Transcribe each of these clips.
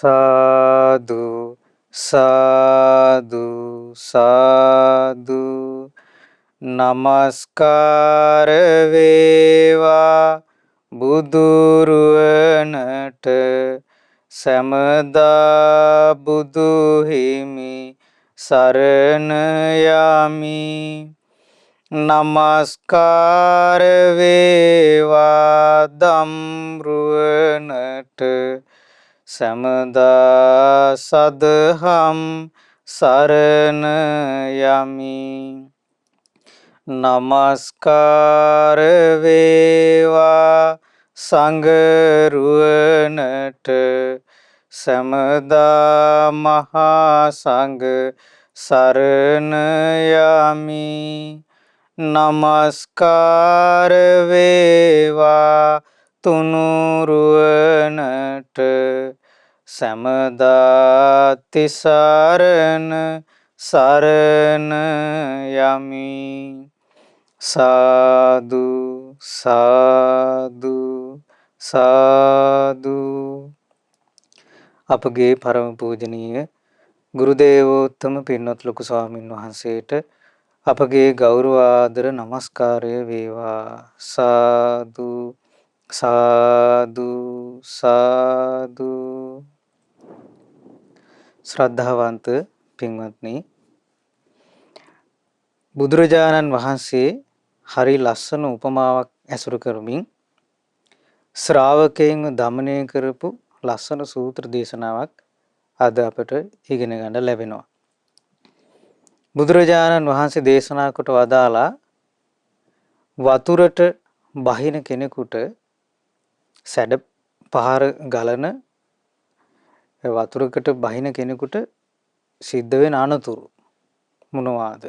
සාදු සාදු සාදු නමස්කාර වේවා බුදුරුවනට සැමදා බුදු හිමි සරණ යමි. නමස්කාර වේවා ධම්රුවනට සැමදා සදහම් සරණ යමි. නමස්කාර වේවා සංඝරුවනට සැමදා මහා සංඝ සරණ යමි. නමස්කාර වේවා තුනුරුවනට සැමදා තිසරණ සරණ යමි. සාදු සාදු සාදු. අපගේ පරම පූජනීය ගුරු දේවෝත්තම පින්වත් ලොකු ස්වාමින් වහන්සේට අපගේ ගෞරව ආදර නමස්කාරය වේවා. සාදු සාදු සාදු. ශ්‍රද්ධාවන්ත පින්වත්නි, බුදුරජාණන් වහන්සේ හරි ලස්සන උපමාවක් ඇසුරු කරමින් ශ්‍රාවකයන්ව දමනය කරපු ලස්සන සූත්‍ර දේශනාවක් අද අපට ඉගෙන ගන්න ලැබෙනවා. බුදුරජාණන් වහන්සේ දේශනා කොට වදාලා වතුරට බහින කෙනෙකුට සැඩ පහර ගලන වතුරකට බහින කෙනෙකුට සිද්ධ වෙන අනතුරු මොනවාද?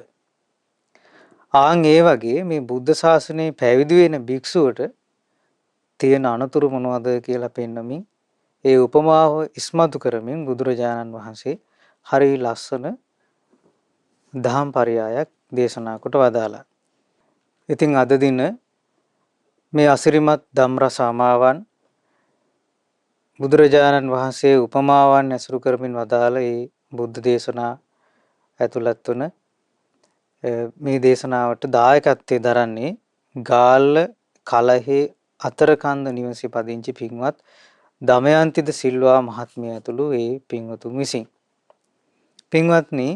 ආන් ඒ වගේ මේ බුද්ධ ශාසනයේ පැවිදි වෙන භික්ෂුවට තියෙන අනතුරු මොනවද කියලා පෙන්නමින් ඒ උපමාව ඉස්මතු කරමින් බුදුරජාණන් වහන්සේ හරි ලස්සන දහම් පරයයක් දේශනා කොට වදාලා. ඉතින් අද දින මේ අසිරිමත් ධම්රස අමාවන් බුදුරජාණන් වහන්සේ උපමාවන් ඇසුරු කරමින් වදාළ ඒ බුද්ධ දේශනා ඇතුළත් වන මේ දේශනාවට දායකත්වයේ දරන්නේ ගාල්ල කලහේ අතරකන්ද නිවසේ පදිංචි පින්වත් දමයන්තිද සිල්වා මහත්මිය ඇතුළු ඒ පින්වතුන් විසින්. පින්වත්නි,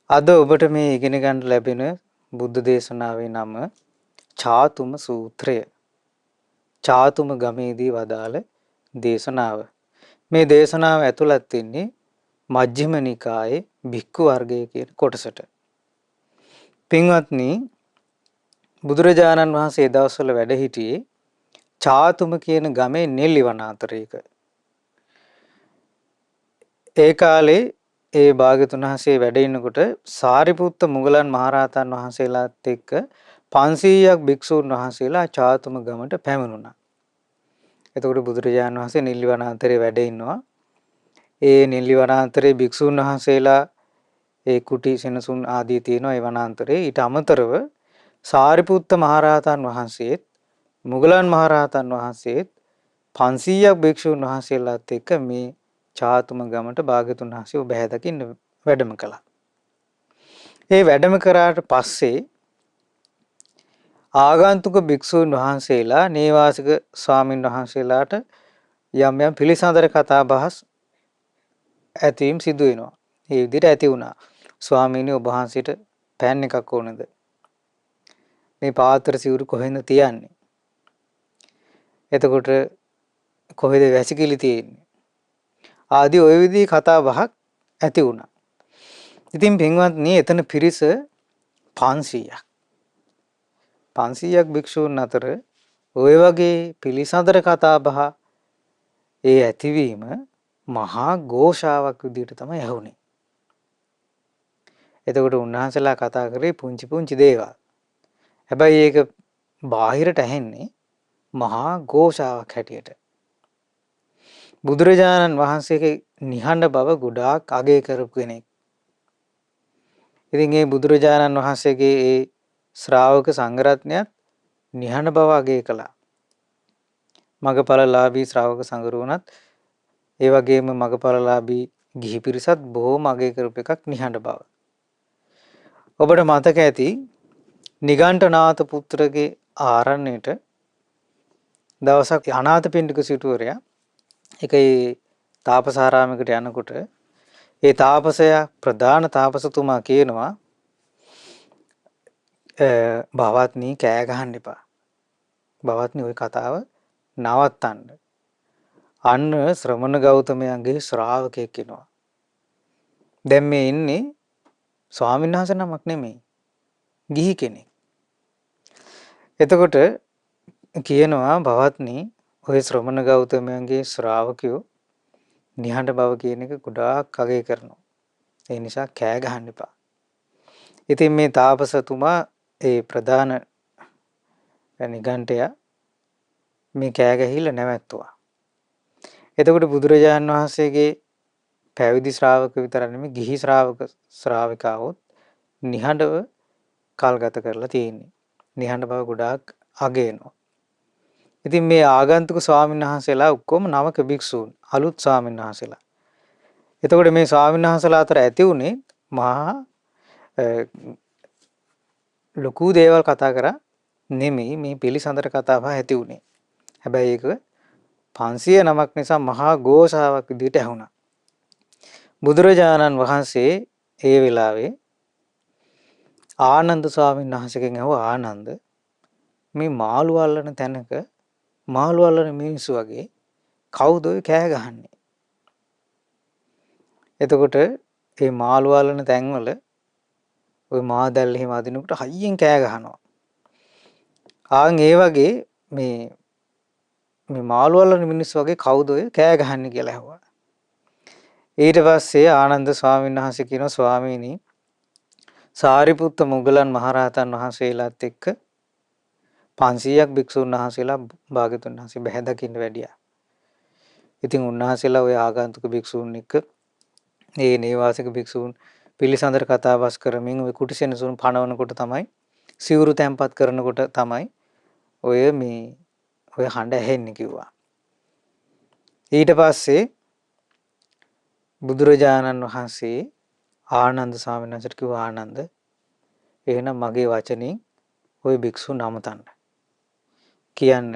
අද ඔබට මේ ඉගෙන ගන්න ලැබෙන බුද්ධ දේශනාවේ නම චාතුම සූත්‍රය. චාතුම ගමේදී වදාළ දේශනාව. මේ දේශනාව ඇතුළත් වෙන්නේ මජ්ක්‍ධිම නිකායේ භික්ඛු වර්ගය කියන කොටසට. පින්වත්නි, බුදුරජාණන් වහන්සේ දවස්වල වැඩ හිටියේ චාතුම කියන ගමේ නෙල්ලි වනාන්තරයක. ඒ කාලේ ඒ භාග්‍යතුන් වහන්සේ වැඩ ඉන්නකොට සාරිපුත්ත මුගලන් මහරහතන් වහන්සේලාත් එක්ක 500ක් භික්ෂූන් වහන්සේලා චාතුම ගමට පැමිණුණා. එතකොට බුදුරජාණන් වහන්සේ නෙල්ලි වනාන්තරේ වැඩ ඉන්නවා. ඒ නෙල්ලි වනාන්තරේ භික්ෂූන් වහන්සේලා ඒ කුටි සෙනසුන් ආදී තියෙනවා ඒ වනාන්තරේ. ඊට අමතරව සාරිපුත්ත මහරහතන් වහන්සේත් මුගලන් මහරහතන් වහන්සේත් 500ක් භික්ෂූන් වහන්සේලාත් එක්ක මේ චාතුම ගමට භාග්‍යතුන් වහන්සේ බැහැ දකින්න වැඩම කළා. ඒ වැඩම කරාට පස්සේ ආගන්තුක භික්ෂූන් වහන්සේලා නේවාසික ස්වාමින් වහන්සේලාට යම් යම් පිළිසඳර කතා බහස් ඇතීම් සිදු වෙනවා. ඒ විදිහට ඇති වුණා. ස්වාමීනි, ඔබ වහන්සේට පෑන් එකක් ඕනද? මේ පාත්‍ර සිවුරු කොහෙන්ද තියන්නේ? එතකොට කොහෙද වැසිකිලි තියෙන්නේ? ආදී ওই විදිහේ කතා බහක් ඇති වුණා. ඉතින් පින්වත්නි, එතන පිරිස 500ක්. 500ක් භික්ෂූන් අතර ওই වගේ පිළිසඳර කතා බහ ඒ ඇතිවීම මහා ഘോഷාවක් විදිහට තමයි ඇහුනේ. එතකොට උන්වහන්සේලා කතා කරේ පුංචි පුංචි දේවල්. හැබැයි ඒක බාහිරට ඇහෙන්නේ මහා ഘോഷාවක් හැටියට. බුදුරජාණන් වහන්සේගේ නිහඬ බව ගොඩාක් අගය කරපු කෙනෙක්. ඉතින් මේ බුදුරජාණන් වහන්සේගේ ඒ ශ්‍රාවක සංඝරත්නයත් නිහඬ බව අගය කළා. මගපලලාභී ශ්‍රාවක සංඝරුවනත් ඒ වගේම මගපරලාභී ගිහි පිරිසත් බොහොම අගය කරපු එකක් නිහඬ බව. ඔබට මතක ඇති නිගණ්ඨනාථ පුත්‍රගේ ආරණ්‍යයට දවසක් අනාථපිණ්ඩික සිටුවරයා එක ඒ තාපසාරාමයකට යනකොට ඒ තාපසයා ප්‍රධාන තාපසතුමා කියනවා භවත්නි කෑ ගහන්න එපා. භවත්නි ওই කතාව නවත්තන්න. අන්න ශ්‍රමණ ගෞතමයන්ගේ ශ්‍රාවකයෙක් එනවා. දැන් මේ ඉන්නේ ස්වාමීන් වහන්සේ නමක් නෙමෙයි. ගිහි කෙනෙක්. එතකොට කියනවා භවත්නි ඔය ශ්‍රමණ ගෞතමයන්ගේ ශ්‍රාවකයෝ නිහඬ බව කියන එක ගොඩාක් අගය කරනවා. ඒ නිසා කෑ ගහන්න එපා. ඉතින් මේ තාපසතුමා ඒ ප්‍රධාන නිගණ්ඨයා මේ කෑ ගැහිල්ල නැවැත්තුවා. එතකොට බුදුරජාණන් වහන්සේගේ පැවිදි ශ්‍රාවක විතර නෙමෙයි ගිහි ශ්‍රාවිකාවොත් නිහඬව කල් ගත කරලා තියෙන්නේ. නිහඬ බව ගොඩාක් අගයනවා. ඉතින් මේ ආගන්තුක ස්වාමීන් වහන්සේලා ඔක්කොම නවක භික්ෂූන් අලුත් ස්වාමීන් වහන්සේලා. එතකොට මේ ස්වාමීන් වහන්සේලා අතර ඇති උනේ මහා ලොකු දේවල් කතා කරා නෙමෙයි මේ පිළිසඳර කතාව ඇති උනේ. හැබැයි ඒක 500 නමක් නිසා මහා ഘോഷාවක් විදිහට ඇහුණා. බුදුරජාණන් වහන්සේ ඒ වෙලාවේ ආනන්ද ස්වාමීන් වහන්සේගෙන් අහුවා ආනන්ද මේ මාළු අල්ලන තැනක මාළු අල්ලන මිනිස්සු වගේ කවුද ඔය කෑ ගහන්නේ? එතකොට මේ මාළු අල්ලන තැන්වල ඔය මාදැල්ල එහෙම අදිනකොට හයියෙන් කෑ ගහනවා. ආන් ඒ වගේ මේ මාළු අල්ලන මිනිස්සු වගේ කවුද ඔය කෑ ගහන්නේ කියලා ඇහුවා. ඊට පස්සේ ආනන්ද ස්වාමීන් වහන්සේ කියනවා ස්වාමීනි සාරිපුත්ත මුගලන් මහරහතන් වහන්සේලාත් එක්ක 500ක් භික්ෂුන් වහන්සේලා භාග්‍යතුන් වහන්සේ බැහැ දකින්න වැඩියා. ඉතින් උන්වහන්සේලා ওই ආගන්තුක භික්ෂූන් එක්ක ඒ නේවාසික භික්ෂූන් පිළිසඳර කතාබස් කරමින් ওই කුටිසෙනසුන් පනවනකොට තමයි සිවුරු තැම්පත් කරනකොට තමයි ඔය හඬ ඇහෙන්නේ කිව්වා. ඊට පස්සේ බුදුරජාණන් වහන්සේ ආනන්ද ස්වාමීන් වහන්සේට කිව්වා ආනන්ද එහෙනම් මගේ වචනින් ওই භික්ෂුන් නමතන්න කියන්න.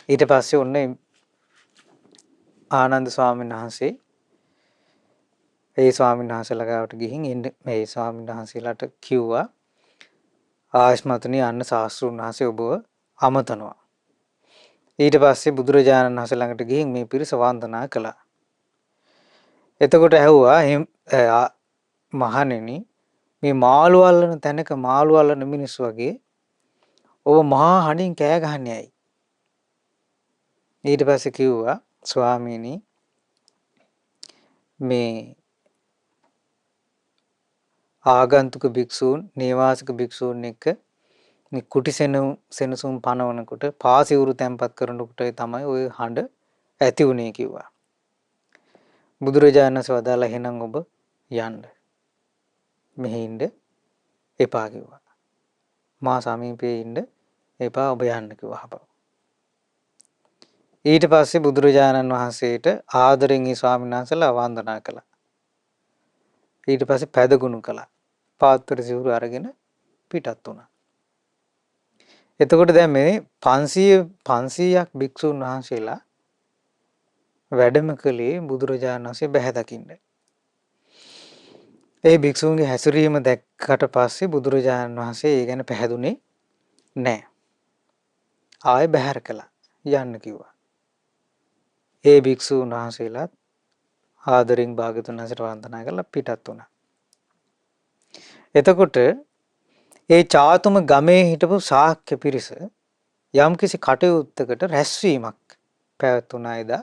ඊට පස්සේ ඔන්න ආනන්ද ස්වාමීන් වහන්සේ ඒ ස්වාමීන් වහන්සේලා ගාවට ගිහින් මේ ස්වාමීන් වහන්සේලාට කිව්වා ආයස්මතුනි අන්න ශාස්ත්‍රුන් වහන්සේ ඔබව අමතනවා. ඊට පස්සේ බුදුරජාණන් වහන්සේ ළඟට ගිහින් මේ පිරිස වන්දනා කළා. එතකොට ඇහුවා මහණෙනි මේ මාළු අල්ලන තැනක මාළු අල්ලන මිනිස්සු වගේ ඔබ මහා හඬින් කෑ ගහන්නේ ඇයි? ඊට පස්සේ කිව්වා ස්වාමීනි මේ ආගන්තුක භික්ෂූන් නේවාසික භික්ෂූන් එක්ක මේ කුටිසෙනසුන් පනවනකොට පාසිවුරු තැම්පත් කරනකොට තමයි ওই හඬ ඇති උනේ කිව්වා. බුදුරජාණන් වහන්සේ වදාලා එහෙනම් ඔබ යන්න. මෙහි ඉන්න එපා කිව්වා. මා සමීපයේ ඉන්න එපා ඔබ යන්න කිව්වා. ඊට පස්සේ බුදුරජාණන් වහන්සේට ආදරෙන් ඒ ස්වාමීන් වහන්සේලා වන්දනා කළා. ඊට පස්සේ පැදගුණ කළා. පාත්‍ර සිවුරු අරගෙන පිටත් වුණා. එතකොට දැන් මේ 500ක් භික්ෂුන් වහන්සේලා වැඩම කළේ බුදුරජාණන් වහන්සේ බැහැ දකින්න. ඒ භික්ෂුන්ගේ හැසිරීම දැක්කට පස්සේ බුදුරජාණන් වහන්සේ ඒ ගැන පැහැදුනේ නැහැ. ආයෙ බැහැර කළා. යන්න කිව්වා. ඒ භික්ෂුන් වහන්සේලාත් ආදරෙන් භාග්‍යවතුන් වහන්සේට වන්දනා කරලා පිටත් වුණා. එතකොට ඒ චාතුම ගමේ හිටපු ශාක්‍ය පිරිස යම්කිසි කටයුත්තකට රැස්වීමක් පැවැත්වුණා එදා.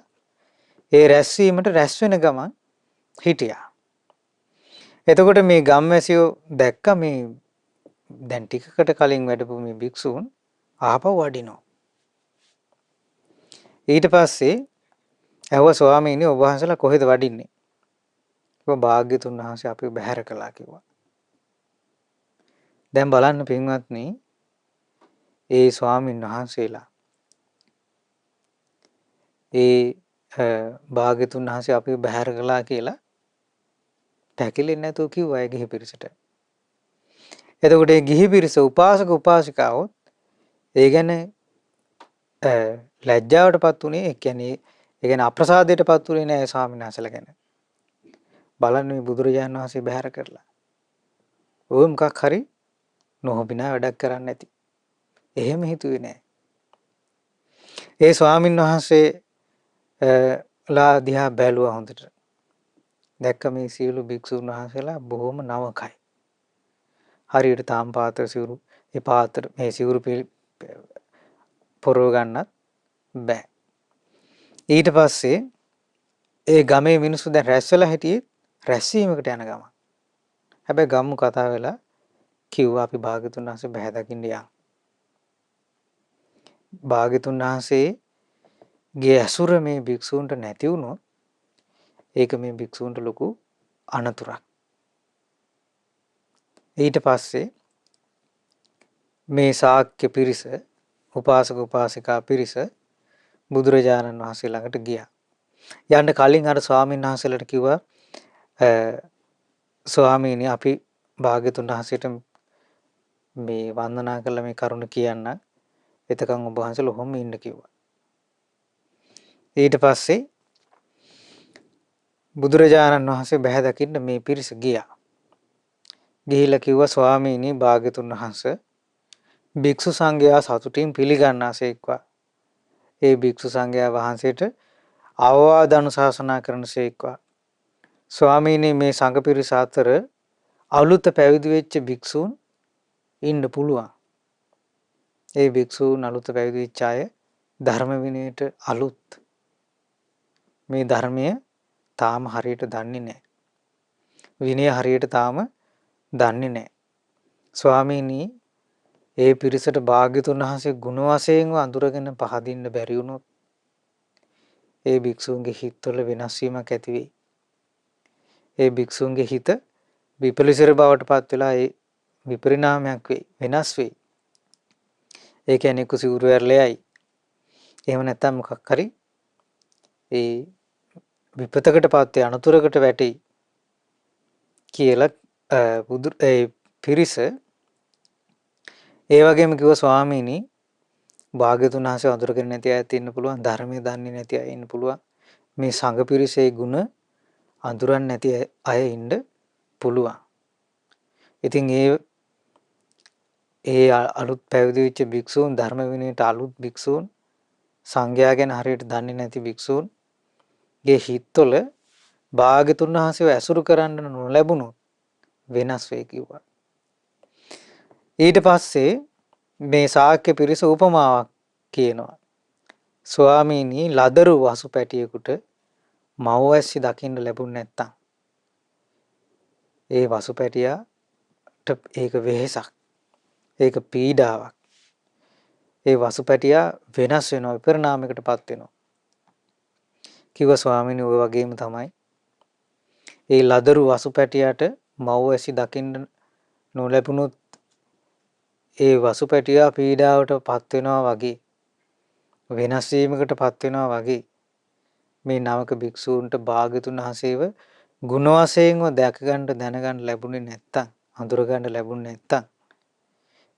ඒ රැස්වීමට රැස් වෙන ගමන් හිටියා. එතකොට මේ ගම්වැසියෝ දැක්ක මේ දැන් ටිකකට කලින් වැඩපු මේ භික්ෂූන් ආපහු වඩිනවා. ඊට පස්සේ ඇහුවා ස්වාමීනි ඔබ වහන්සේලා කොහෙද වඩින්නේ? කිව්වා භාග්‍යතුන් වහන්සේ අපිව බැහැර කළා කිව්වා. දැන් බලන්න පින්වත්නි ඒ ස්වාමීන් වහන්සේලා ඒ භාග්‍යතුන් වහන්සේ අපිව බැහැර කළා කියලා පැකිලෙන්නේ නැතුව කිව්වා ඒ ගිහි පිරිසට. එතකොට ඒ ගිහි පිරිස උපාසක උපාසිකාවෝ ඒ ගැන ලැජ්ජාවටපත් උනේ, ඒ කියන්නේ අප්‍රසාදයටපත් උනේ නෑ ස්වාමීන් වහන්සේලා ගැන. බලන්න මේ බුදුරජාණන් වහන්සේ බැහැර කරලා. ඔය මොකක් හරි නොහොබිනා වැඩක් කරන්නේ නැති. එහෙම හිතුවේ නෑ. ඒ ස්වාමීන් වහන්සේ ලා දිහා බැලුවා හොඳට. දැක්ක මේ සියලු භික්ෂුන් වහන්සේලා බොහොම නවකයි. හරියට තාම් පාත්‍ර සිවුරු ඒ පාත්‍ර මේ සිවුරු පොරව ගන්නත් බෑ. ඊට පස්සේ ඒ ගමේ මිනිස්සු දැන් රැස් වෙලා හිටියේ රැස්වීමකට යන ගමන්. හැබැයි ගම්මු කතා වෙලා කිව්වා අපි භාග්‍යතුන් වහන්සේ බැහැ දකින්න යන්. භාග්‍යතුන් වහන්සේගේ ඇසුර මේ භික්ෂූන්ට නැති වුණොත් ඒක මේ භික්ෂූන්ට ලොකු අනතුරක්. ඊට පස්සේ මේ ශාක්‍ය පිරිස, උපාසක උපාසිකා පිරිස බුදුරජාණන් වහන්සේ ළඟට ගියා. යන්න කලින් අර ස්වාමීන් වහන්සේලාට කිව්වා ස්වාමීනි අපි භාග්‍යතුන් වහන්සේට මේ වන්දනා කළ මේ කරුණ කියන්න. එතකන් ඔබ වහන්සේලා ඔහොම ඉන්න කිව්වා. ඊට පස්සේ බුදුරජාණන් වහන්සේ බැහැ දකින්න මේ පිරිස ගියා. ගිහිලා කිව්වා ස්වාමීනි භාග්‍යතුන් වහන්සේ භික්ෂු සංඝයා සතුටින් පිළිගන්නාසේක්වා. ඒ භික්ෂු සංඝයා වහන්සේට අවවාද අනුශාසනා කරනසේක්වා. ස්වාමීනි මේ සංඝ පිරිස අතර අලුත පැවිදි වෙච්ච භික්ෂූන් ඉන්න පුළුවන්. ඒ භික්ෂූන් අලුත පැවිදි වෙච්ච අය ධර්ම විනයට අලුත්. මේ ධර්මය තාම හරියට දන්නේ නැහැ. විනය හරියට තාම දන්නේ නැහැ. ස්වාමීනි ඒ පිරිසට භාග්‍යතුන් වහන්සේ ගුණ වශයෙන්ව අඳුරගෙන පහදින්න බැරි වුණොත් ඒ භික්ෂූන්ගේ හිතවල වෙනස් වීමක් ඇති වෙයි. ඒ භික්ෂූන්ගේ හිත විපලිසර බවට පත් වෙලා ඒ විපරිණාමයක් වෙයි, වෙනස් වෙයි. ඒ කියන්නේ කුසිවුරු ඇරලෙයි. එහෙම නැත්නම් මොකක් හරි ඒ විපතකට පත් වේ අනතුරකට වැටෙයි කියලා ඒ පිරිස ඒ වගේම කිව්ව ස්වාමීනි භාග්‍යතුන් වහන්සේ අඳුරගෙන නැති අයත් ඉන්න පුළුවන්, ධර්මයේ දන්නේ නැති අය ඉන්න පුළුවන්. මේ සංඝ පිරිසේ ගුණ අඳුරන්නේ නැති අය ඉන්න පුළුවන්. ඉතින් ඒ අලුත් පැවිදි වෙච්ච භික්ෂූන්, ධර්ම විනයට අලුත් භික්ෂූන්, සංඝයා ගැන හරියට දන්නේ නැති භික්ෂූන්ගේ හිතවල භාග්‍යතුන් වහන්සේව ඇසුරු කරන්න නොලැබුණොත් වෙනස් වෙයි කිව්වා. ඊට පස්සේ මේ ශාක්‍ය පිරිස උපමාවක් කියනවා. ස්වාමීනි ලදරු වසු පැටියෙකුට මව්වැස්සි දකින්න ලැබුණ නැත්තම් ඒ වසු පැටියාට ඒක වෙහෙසක්. ඒක පීඩාවක්. ඒ වසු පැටියා වෙනස් වෙනවා, විපරිණාමයකටපත් වෙනවා. කිව්ව ස්වාමීනි ඔය වගේම තමයි ඒ ලදරු වසු පැටියාට මව්වැසි දකින්න නොලැබුණොත් ඒ වසු පැටියා පීඩාවටපත් වෙනවා වගේ, වෙනස් වීමකටපත් වෙනවා වගේ මේ නවක භික්ෂූන්ට භාග්‍යතුන් වහන්සේව ගුණ වශයෙන්ව දැක ගන්න දැනගන්න ලැබුණේ නැත්තම්, අඳුර ගන්න ලැබුණේ නැත්තම්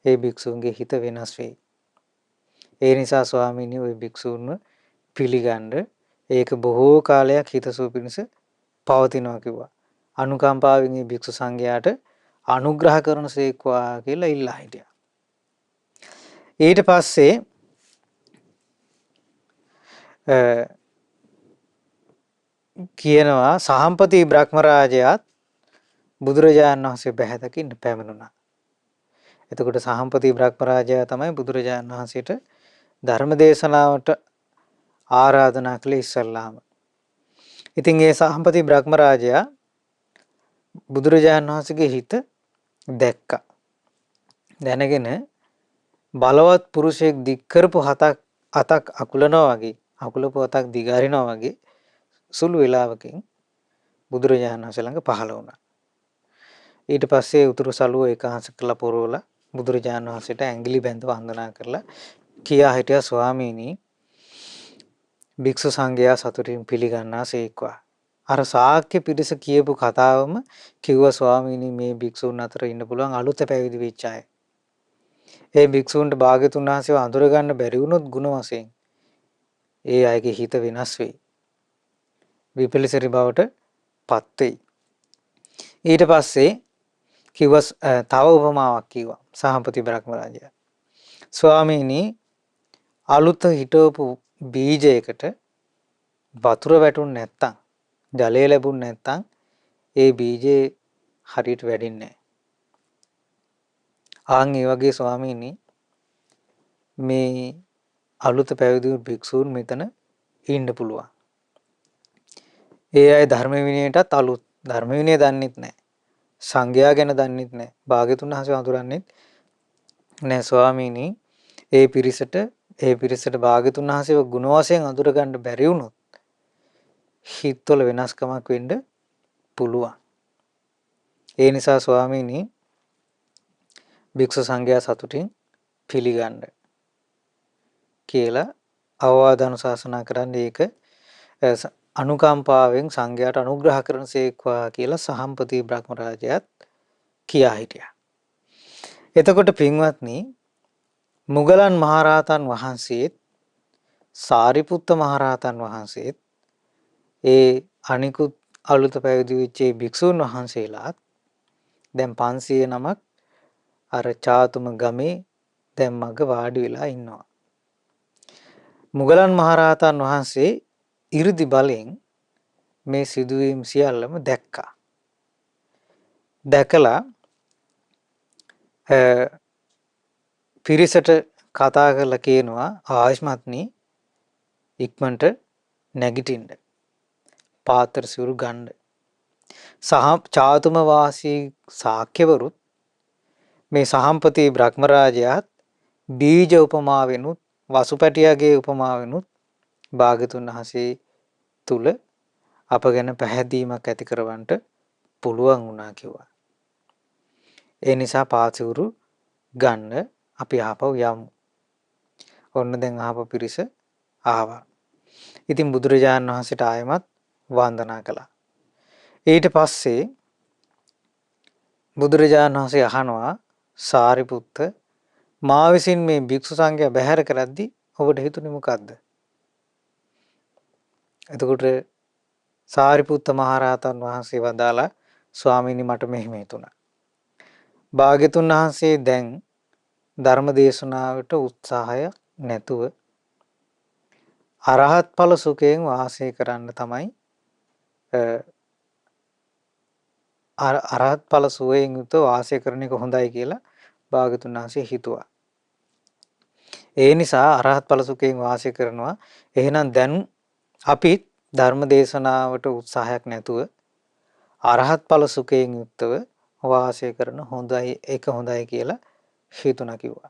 ඒ භික්ෂූන්ගේ හිත වෙනස් වෙයි. ඒ නිසා ස්වාමීනි ওই භික්ෂූන්ව පිළිගන්න ඒක බොහෝ කාලයක් හිතසුව පිණිස පවතිනවා කිව්වා. අනුකම්පාවෙන් මේ භික්ෂු සංඝයාට අනුග්‍රහ කරනසේක්වා කියලා ඉල්ලා හිටියා. ඊට පස්සේ කියනවා සහම්පති බ්‍රහ්මරාජයාත් බුදුරජාණන් වහන්සේ බැහැ දකින්න පැමිණුණා. එතකොට සහම්පති බ්‍රහ්මරාජයා තමයි බුදුරජාණන් වහන්සේට ධර්ම දේශනාවට ආරාධනා කළේ ඉස්සල්ලාම. ඉතින් ඒ සහම්පති බ්‍රහ්මරාජයා බුදුරජාණන් වහන්සේගේ හිත දැක්කා. දැනගෙන බලවත් පුරුෂයෙක් දික් කරපු අතක් අකුලනවා වගේ, අකුලපු අතක් දිගාරිනවා වගේ සුළු වේලාවකින් බුදුරජාණන් වහන්සේ ළඟ පහළ වුණා. ඊට පස්සේ උතුරු සළුව ඒකාංශ කළ පොරවලා බුදුරජාණන් වහන්සේට ඇඟිලි බැඳ වන්දනා කරලා කියා හිටියා ස්වාමීනි භික්ෂු සංඝයා සතුටින් පිළිගන්නා සේක්වා. අර ශාක්‍ය පිරිස කියපු කතාවම කිව්වා ස්වාමීනි මේ භික්ෂුන් අතර ඉන්න පුළුවන් අලුත පැවිදි වෙච්ච අය. ඒ භික්ෂූන්ට භාග්‍යතුන් වහන්සේව අඳුර ගන්න බැරි වුණොත් ගුණ වශයෙන් ඒ අයගේ හිත වෙනස් වෙයි. විපලිසරි බවට පත් වෙයි. ඊට පස්සේ කිව්වා තව උපමාවක් කිව්වා සහම්පති බ්‍රහ්මරාජයා. ස්වාමීනි අලුත හිටවපු බීජයකට වතුර වැටුනේ නැත්තම් ජලය ලැබුණ නැත්තම් ඒ බීජේ හරියට වැඩින්නේ නැහැ. ආන් ඒ වගේ ස්වාමීනි මේ අලුත පැවිදි භික්ෂූන් මෙතන ඉන්න පුළුවන්. ඒ අය ධර්ම විනයටත් අලුත් ධර්ම විනය දන්නෙත් නැහැ. සංඝයා ගැන දන්නෙත් නැහැ. භාග්‍යතුන් වහන්සේ අඳුරන්නෙත් නැහැ ස්වාමීනි. ඒ පිරිසට භාග්‍යතුන් වහන්සේව ගුණ වශයෙන් අඳුර ගන්න බැරි වුණොත් හිතවල වෙනස්කමක් වෙන්න පුළුවන්. ඒ නිසා ස්වාමීනි භික්ෂු සංඝයා සතුටින් පිළිගන්න කියලා අවවාද අනුශාසනා කරන්නේ ඒක අනුකම්පාවෙන් සංඝයාට අනුග්‍රහ කරන සේක්වා කියලා සහම්පති බ්‍රහ්මරාජයාත් කියා හිටියා. එතකොට පින්වත්නි මුගලන් මහරහතන් වහන්සේත් සාරිපුත්ත මහරහතන් වහන්සේත් ඒ අනිකුත් අලුත පැවිදි වෙච්ච භික්ෂූන් වහන්සේලාත් දැන් 500 නමක් අර චාතුම ගමේ දැන් මග වාඩි වෙලා ඉන්නවා. මුගලන් මහරහතන් වහන්සේ 이르දි බලෙන් මේ සිදුවීම් සියල්ලම දැක්කා. දැකලා පිරිසට කතා කරලා කියනවා ආයස්මත්නි ඉක්මනට නැගිටින්න. පාත්‍ර සිවුරු ගන්න. සහ චාතුම වාසී ශාක්‍යවරුත් මේ සහම්පති බ්‍රහ්මරාජයාත් බීජ උපමාවෙනුත් වසුපැටියාගේ උපමාවෙනුත් භාග්‍යතුන් වහන්සේ තුල අප ගැන පැහැදීමක් ඇති කරවන්නට පුළුවන් වුණා කිව්වා. ඒ නිසා පාසිවුරු ගන්න අපි ආපහු යමු. ඔන්න දැන් ආපහු පිරිස ආවා. ඉතින් බුදුරජාණන් වහන්සේට ආයමත් වන්දනා කළා. ඊට පස්සේ බුදුරජාණන් වහන්සේ අහනවා සාරිපුත්ත මා විසින් මේ භික්ෂු සංඝයා බැහැර කරද්දී ඔබට හිතුනේ මොකද්ද? එතකොට සාරිපුත්ත මහරහතන් වහන්සේ වදාලා ස්වාමීනි මට මෙහෙම හිතුණා. භාග්‍යතුන් වහන්සේ දැන් ධර්ම දේශනාවට උත්සාහය නැතුව අරහත් ඵල සුඛයෙන් වාසය කරන්න තමයි අරහත් ඵල සුවයෙන් යුතුව වාසය කරන එක හොඳයි කියලා භාග්‍යතුන් වහන්සේ හිතුවා. ඒ නිසා අරහත් ඵල සුඛයෙන් වාසය කරනවා. එහෙනම් දැන් අපි ධර්ම දේශනාවට උත්සාහයක් නැතුව අරහත් ඵල සුඛයෙන් යුක්තව වාසය කරන හොඳයි ඒක හොඳයි කියලා හිතුණා කිව්වා.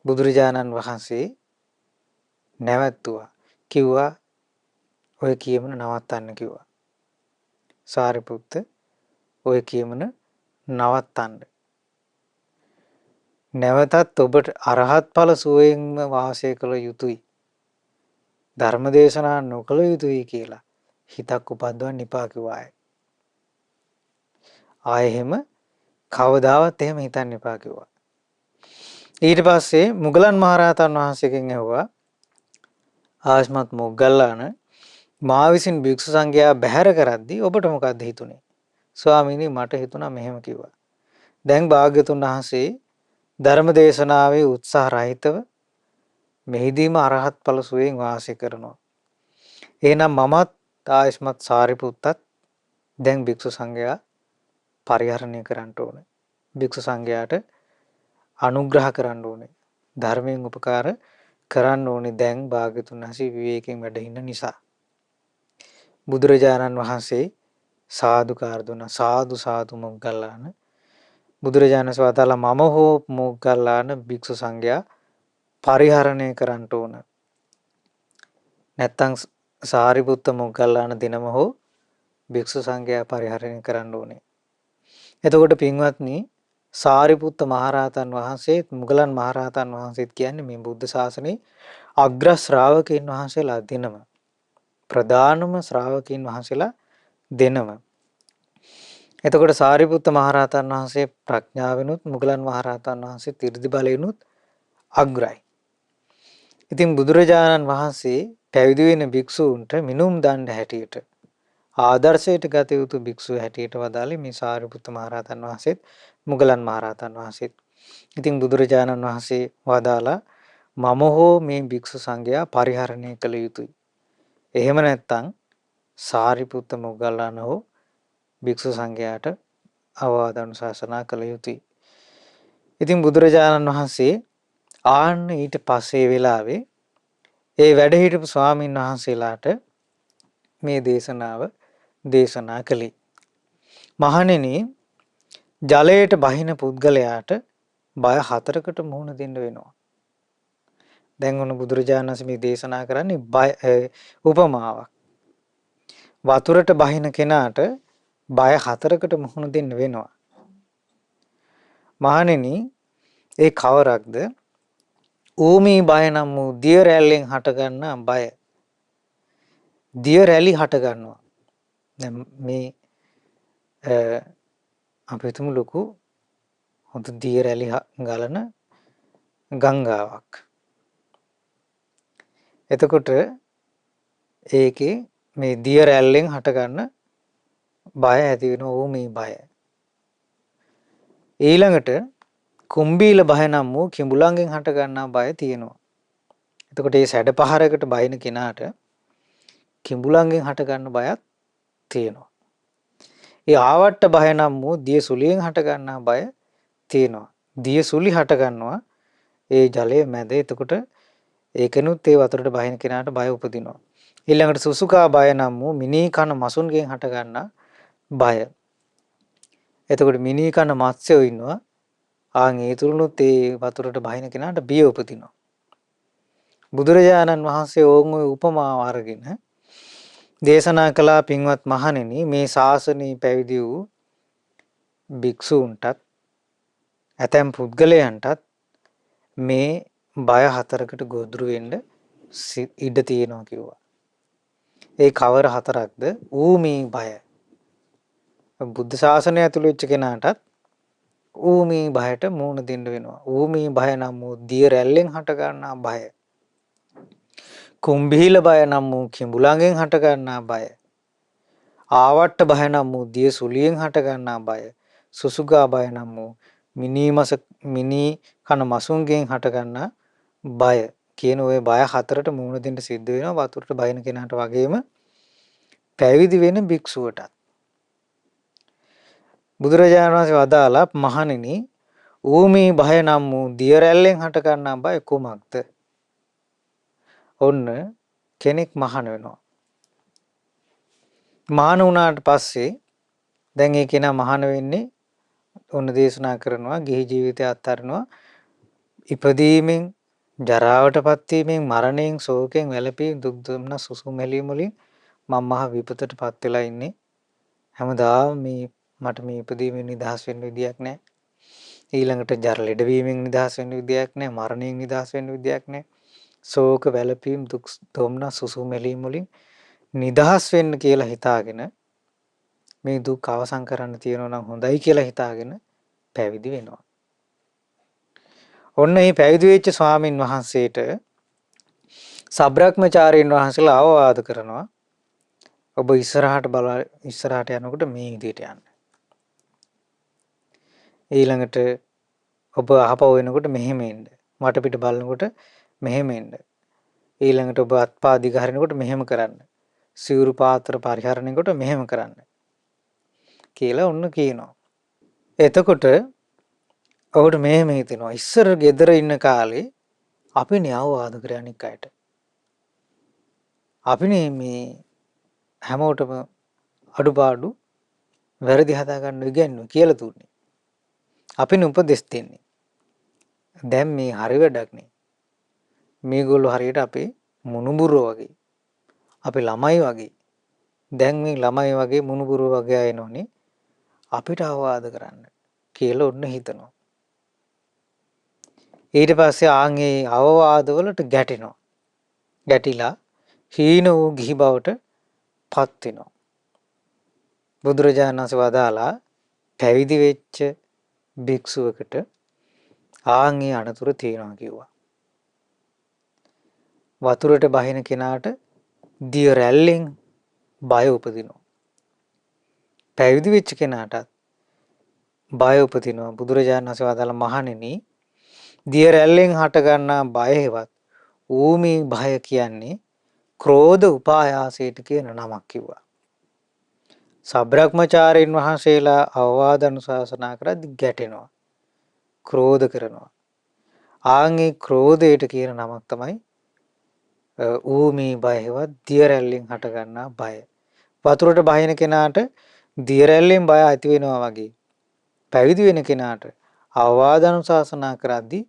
බුදුරජාණන් වහන්සේ නැවතුවා. කිව්වා ඔය කියමන නවත්තන්න කිව්වා. සාරිපුත්ත ඔය කියමන නවත්තන්න. නැවතත් ඔබට අරහත් ඵල සුවයෙන්ම වාසය කළ යුතුයි. ධර්ම දේශනා නොකළ යුතුයි කියලා හිතක් උපද්දවන්න එපා කිව්වා. ආයෙ එහෙම කවදාවත් එහෙම හිතන්න එපා කිව්වා. ඊට පස්සේ මුගලන් මහරහතන් වහන්සේගෙන් ඇහුවා ආස්මත් මොග්ගල්ලාන මා විසින් භික්ෂු සංඝයා බැහැර කරද්දී ඔබට මොකද්ද හිතුනේ? ස්වාමීනි මට හිතුණා මෙහෙම කිව්වා. දැන් භාග්‍යතුන් වහන්සේ ධර්ම දේශනාවේ උත්සාහ රහිතව මෙහිදීම අරහත් ඵල සුවයෙන් වාසය කරනවා. එහෙනම් මමත් ආයස්මත් සාරිපුත්තත් දැන් භික්ෂු සංඝයා පරිහරණය කරන්න ඕනේ. භික්ෂු සංඝයාට අනුග්‍රහ කරන්න ඕනේ. ධර්මයෙන් උපකාර කරන්න ඕනේ දැන් භාග්‍යතුන් වහන්සේ විවේකයෙන් වැඩ ඉන්න නිසා. බුදුරජාණන් වහන්සේ සාදුකාර දුන්නා. සාදු සාදු මොග්ගල්ලාන. බුදුරජාණන් වහන්සේ වදාලා මම හෝ මොග්ගල්ලාන භික්ෂු සංඝයා පරිහරණය කරන්න ඕන. නැත්තම් සාරිපුත්ත මොග්ගල්ලාන දිනම හෝ භික්ෂු සංඝයා පරිහරණය කරන්න ඕනේ. එතකොට පින්වත්නි සාරිපුත්ත මහරහතන් වහන්සේත් මුගලන් මහරහතන් වහන්සේත් කියන්නේ මේ බුද්ධ ශාසනයේ අග්‍ර ශ්‍රාවකයන් වහන්සේලා දෙනම ප්‍රධානම ශ්‍රාවකයන් වහන්සේලා දෙනම. එතකොට සාරිපුත්ත මහරහතන් වහන්සේ ප්‍රඥාවෙනුත් මුගලන් මහරහතන් වහන්සේ ත්‍රිදි බලයෙන්ුත් අග්‍රයි. ඉතින් බුදුරජාණන් වහන්සේ පැවිදි වෙන භික්ෂූන්ට මිනුම් දණ්ඩ හැටියට ආදර්ශයට ගත යුතු භික්ෂුව හැටියට වදාළේ මේ සාරිපුත්ත මහරහතන් වහන්සේත් මුගලන් මහරහතන් වහන්සේත්. ඉතින් බුදුරජාණන් වහන්සේ වදාලා මම හෝ මේ භික්ෂු සංඝයා පරිහරණය කළ යුතුයි. එහෙම නැත්නම් සාරිපුත්ත මොග්ගල්ලාන හෝ භික්ෂු සංඝයාට අවවාද අනුශාසනා කළ යුතුයි. ඉතින් බුදුරජාණන් වහන්සේ ආන්න ඊට පස්සේ වෙලාවේ ඒ වැඩ හිටපු ස්වාමීන් වහන්සේලාට මේ දේශනාව දේශනා කළේ. මහණෙනි, ජලයට බහින පුද්ගලයාට බය හතරකට මුහුණ දෙන්න වෙනවා. දැන් ඔන්න බුදුරජාණන් වහන්සේ මේ දේශනා කරන්නේ බය උපමාවක්. වතුරට බහින කෙනාට බය හතරකට මුහුණ දෙන්න වෙනවා. මහණෙනි, ඒ කවරක්ද? ඌමී බය නම් වූ දිය රැල්ලෙන් හටගන්නා බය. දිය රැලි හට ගන්නවා. දැන් මේ අපි හිතමු ලොකු හොඳ දිය රැලි ගලන ගංගාවක්. එතකොට ඒකේ මේ දිය රැල්ලෙන් හටගන්න බය ඇති වෙන ඌමී බය. ඊළඟට කුම්බීල බය නම් වූ කිඹුලන්ගෙන් හටගන්නා බය තියෙනවා. එතකොට මේ සැඩ පහරකට බයින කෙනාට කිඹුලන්ගෙන් හටගන්න බයක් තියෙනවා. ඒ ආවට්ට බය නම් වූ දිය සුලියෙන් හටගන්නා බය තියෙනවා. දිය සුලි හටගන්නවා ඒ ජලයේ මැද. එතකොට ඒකෙනුත් ඒ වතුරට බහින කෙනාට බය උපදිනවා. ඊළඟට සුසුකා බය නම් වූ මිනී කන මසුන්ගෙන් හටගන්නා බය. එතකොට මිනී කන මත්ස්‍යෝ ඉන්නවා. ආන් ඒ තුරුනුත් ඒ වතුරට බහින කෙනාට බිය උපදිනවා. බුදුරජාණන් වහන්සේ ඕන් ඔය උපමාව අරගෙන දේශනා කළා පින්වත් මහණෙනි, මේ ශාසනී පැවිදි වූ භික්ෂූන්ටත් ඇතැම් පුද්ගලයන්ටත් මේ බය හතරකට ගොදුරු වෙන්න ඉඩ තියෙනවා කිව්වා. ඒ කවර හතරක්ද? ඌමී බය. බුද්ධ ශාසනය ඇතුළු වෙච්ච කෙනාටත් ඌමී බයට මුහුණ දෙන්න වෙනවා. ඌමී බය නම් වූ දිය රැල්ලෙන් හට ගන්නා බය. කුම්භීල බය නම් වූ කිඹුලන්ගෙන් හට ගන්නා බය. ආවට්ට බය නම් වූ දිය සුලියෙන් හට ගන්නා බය. සුසුගා බය නම් වූ මිනී කන මසුන්ගෙන් හට ගන්නා බය කියන ওই බය හතරට මුහුණ දෙන්න සිද්ධ වෙනවා වතුරට බහින කෙනාට වගේම පැවිදි වෙන භික්ෂුවටත්. බුදුරජාණන් වහන්සේ වදාලා මහණෙනි, ඌමී බය නම් වූ දිය රැල්ලෙන් හට ගන්නා බය කුමක්ද? ඔන්න කෙනෙක් මහාන වෙනවා. මහාන වුණාට පස්සේ දැන් ඒ කෙනා මහාන වෙන්නේ ඔන්න දේශනා කරනවා ගිහි ජීවිතය අත්හරිනවා. ඉපදීමෙන් ජරාවටපත් වීමෙන් මරණයෙන් ශෝකයෙන් වැළපී දුක් දුම්නස් සුසුම් හැලීම් වලින් මම මහ විපතටපත් වෙලා ඉන්නේ. හැමදාම මට මේ ඉපදීමෙන් නිදහස් වෙන්න විදියක් නැහැ. ඊළඟට ජර ලෙඩවීමෙන් නිදහස් වෙන්න විදියක් නැහැ. මරණයෙන් නිදහස් වෙන්න විදියක් නැහැ. ශෝක වැළපීම් දුක් දුම්නස් සුසුම් හැලීම් වලින් නිදහස් වෙන්න කියලා හිතාගෙන මේ දුක් අවසන් කරන්න තියෙනවා නම් හොඳයි කියලා හිතාගෙන පැවිදි වෙනවා. ඔන්න මේ පැවිදි වෙච්ච ස්වාමින් වහන්සේට සබ්‍රක්‍මචාරීන් වහන්සේලා අවවාද කරනවා. ඔබ ඉස්සරහට යනකොට මේ විදිහට යන්න. ඊළඟට ඔබ අහපව වෙනකොට මෙහෙම එන්න. වටපිට බලනකොට මෙහෙම එන්න. ඊළඟට ඔබ අත්පා දිග හරිනකොට මෙහෙම කරන්න. සිවුරු පාත්‍ර පරිහරණයකට මෙහෙම කරන්න කියලා ඔන්න කියනවා. එතකොට ඔහුට මෙහෙම හිතෙනවා ඉස්සර ගෙදර ඉන්න කාලේ අපිනේ අවවාද කරේ අනික් අයට. අපිනේ මේ හැමෝටම අඩුපාඩු වැරදි හදා ගන්න ඉගෙනුවා කියලා දුන්නේ. අපිනේ උපදෙස් දෙන්නේ. දැන් මේ හරි වැඩක් නේ. මේගොල්ලෝ හරියට අපේ මුණුබුරෝ වගේ. අපි ළමයි වගේ. දැන් මේ ළමයි වගේ මුණුබුරෝ වගේ ආයෙනෝනේ අපිට අවවාද කරන්න කියලා ඔන්න හිතනවා. ඊට පස්සේ ආන්ගේ අවවාද වලට ගැටෙනවා. ගැටිලා හීන වූ ගිහි බවට පත් වෙනවා. බුදුරජාණන් වහන්සේ වදාලා පැවිදි වෙච්ච භික්ෂුවකට ආන්ගේ අනතුරු තියෙනවා කිව්වා. වතුරට බහින කෙනාට දිය රැල්ලෙන් බය උපදිනවා. පැවිදි වෙච්ච කෙනාටත් බය උපදිනවා. බුදුරජාණන් වහන්සේ වදාළ මහණෙනි දිය රැල්ලෙන් හට ගන්නා බය හේවත් ඌමි භය කියන්නේ ක්‍රෝධ උපායාසයට කියන නමක් කිව්වා. සබ්‍රක්‍මචාරීන් වහන්සේලා අවවාද අනුශාසනා කරද්දි ගැටෙනවා. ක්‍රෝධ කරනවා. ආන්ගේ ක්‍රෝධයට කියන නමක් තමයි ඌමි බය හේවත් දිය රැල්ලෙන් හට ගන්නා බය. වතුරට බහින කෙනාට දිය රැල්ලෙන් බය ඇති වෙනවා වගේ පැවිදි වෙන කෙනාට අවවාද අනුශාසනා කරද්දී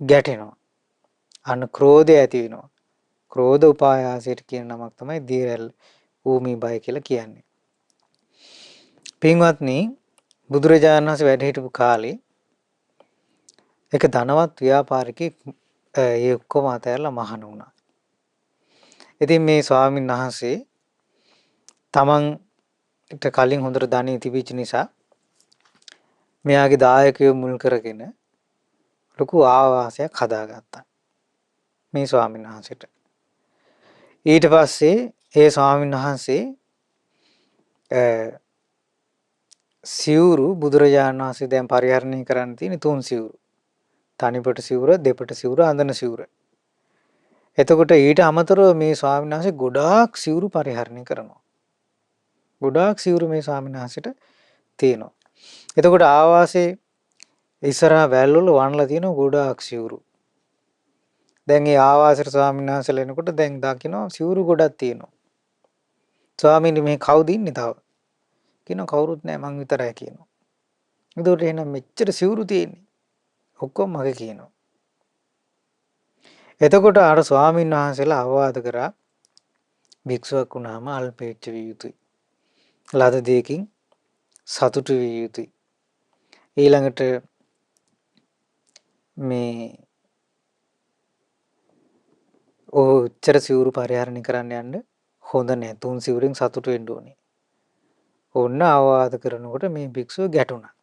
ගැටෙනවා. අන්න ක්‍රෝධය ඇති වෙනවා. ක්‍රෝධ උපායාසයට කියන නමක් තමයි දිය රැල්ල ඌමි බය කියලා කියන්නේ. පින්වත්නි බුදුරජාණන් වහන්සේ වැඩ හිටපු කාලේ එක ධනවත් ව්‍යාපාරිකෙක් ඒ ඔක්කොම අතහැරලා මහාන වුණා. ඉතින් මේ ස්වාමීන් වහන්සේ තමන්ට කලින් හොඳට ධනෙ තිබිච්ච නිසා මෙයාගේ දායකයෝ මුල් කරගෙන ලොකු ආවාසයක් හදාගත්තා මේ ස්වාමීන් වහන්සේට. ඊට පස්සේ ඒ ස්වාමීන් වහන්සේ සිවුරු බුදුරජාණන් වහන්සේ දැන් පරිහරණය කරන්න තියෙන තුන් සිවුරු. තනිපට සිවුර, දෙපට සිවුර, අඳන සිවුර. එතකොට ඊට අමතරව මේ ස්වාමීන් වහන්සේ ගොඩාක් සිවුරු පරිහරණය කරනවා. ගොඩාක් සිවුරු මේ ස්වාමීන් වහන්සේට තියෙනවා. එතකොට ආවාසේ ඉස්සරහා වැල්වල වණලා තියෙන ගොඩාක් සිවුරු. දැන් මේ ආවාසයට ස්වාමීන් වහන්සේලා එනකොට දැන් දකින්න සිවුරු ගොඩක් තියෙනවා. ස්වාමීනි මේ කවුද ඉන්නේ තව? කියනවා කවුරුත් නැහැ මං විතරයි කියනවා. එතකොට එහෙනම් මෙච්චර සිවුරු තියෙන්නේ. ඔක්කොම මගේ කියනවා. එතකොට අර ස්වාමීන් වහන්සේලා අවවාද කරා භික්ෂුවක් වුණාම අල්පේච්ඡ විය යුතුයි. ලද දෙයකින් සතුටු විය යුතුයි. ඊළඟට මේ ඔච්චර සිවුරු පරිහරණය කරන්න යන්න හොඳ නැහැ. තුන් සිවුරෙන් සතුටු වෙන්න ඕනේ. ඔන්න අවවාද කරනකොට මේ භික්ෂුව ගැටුණා.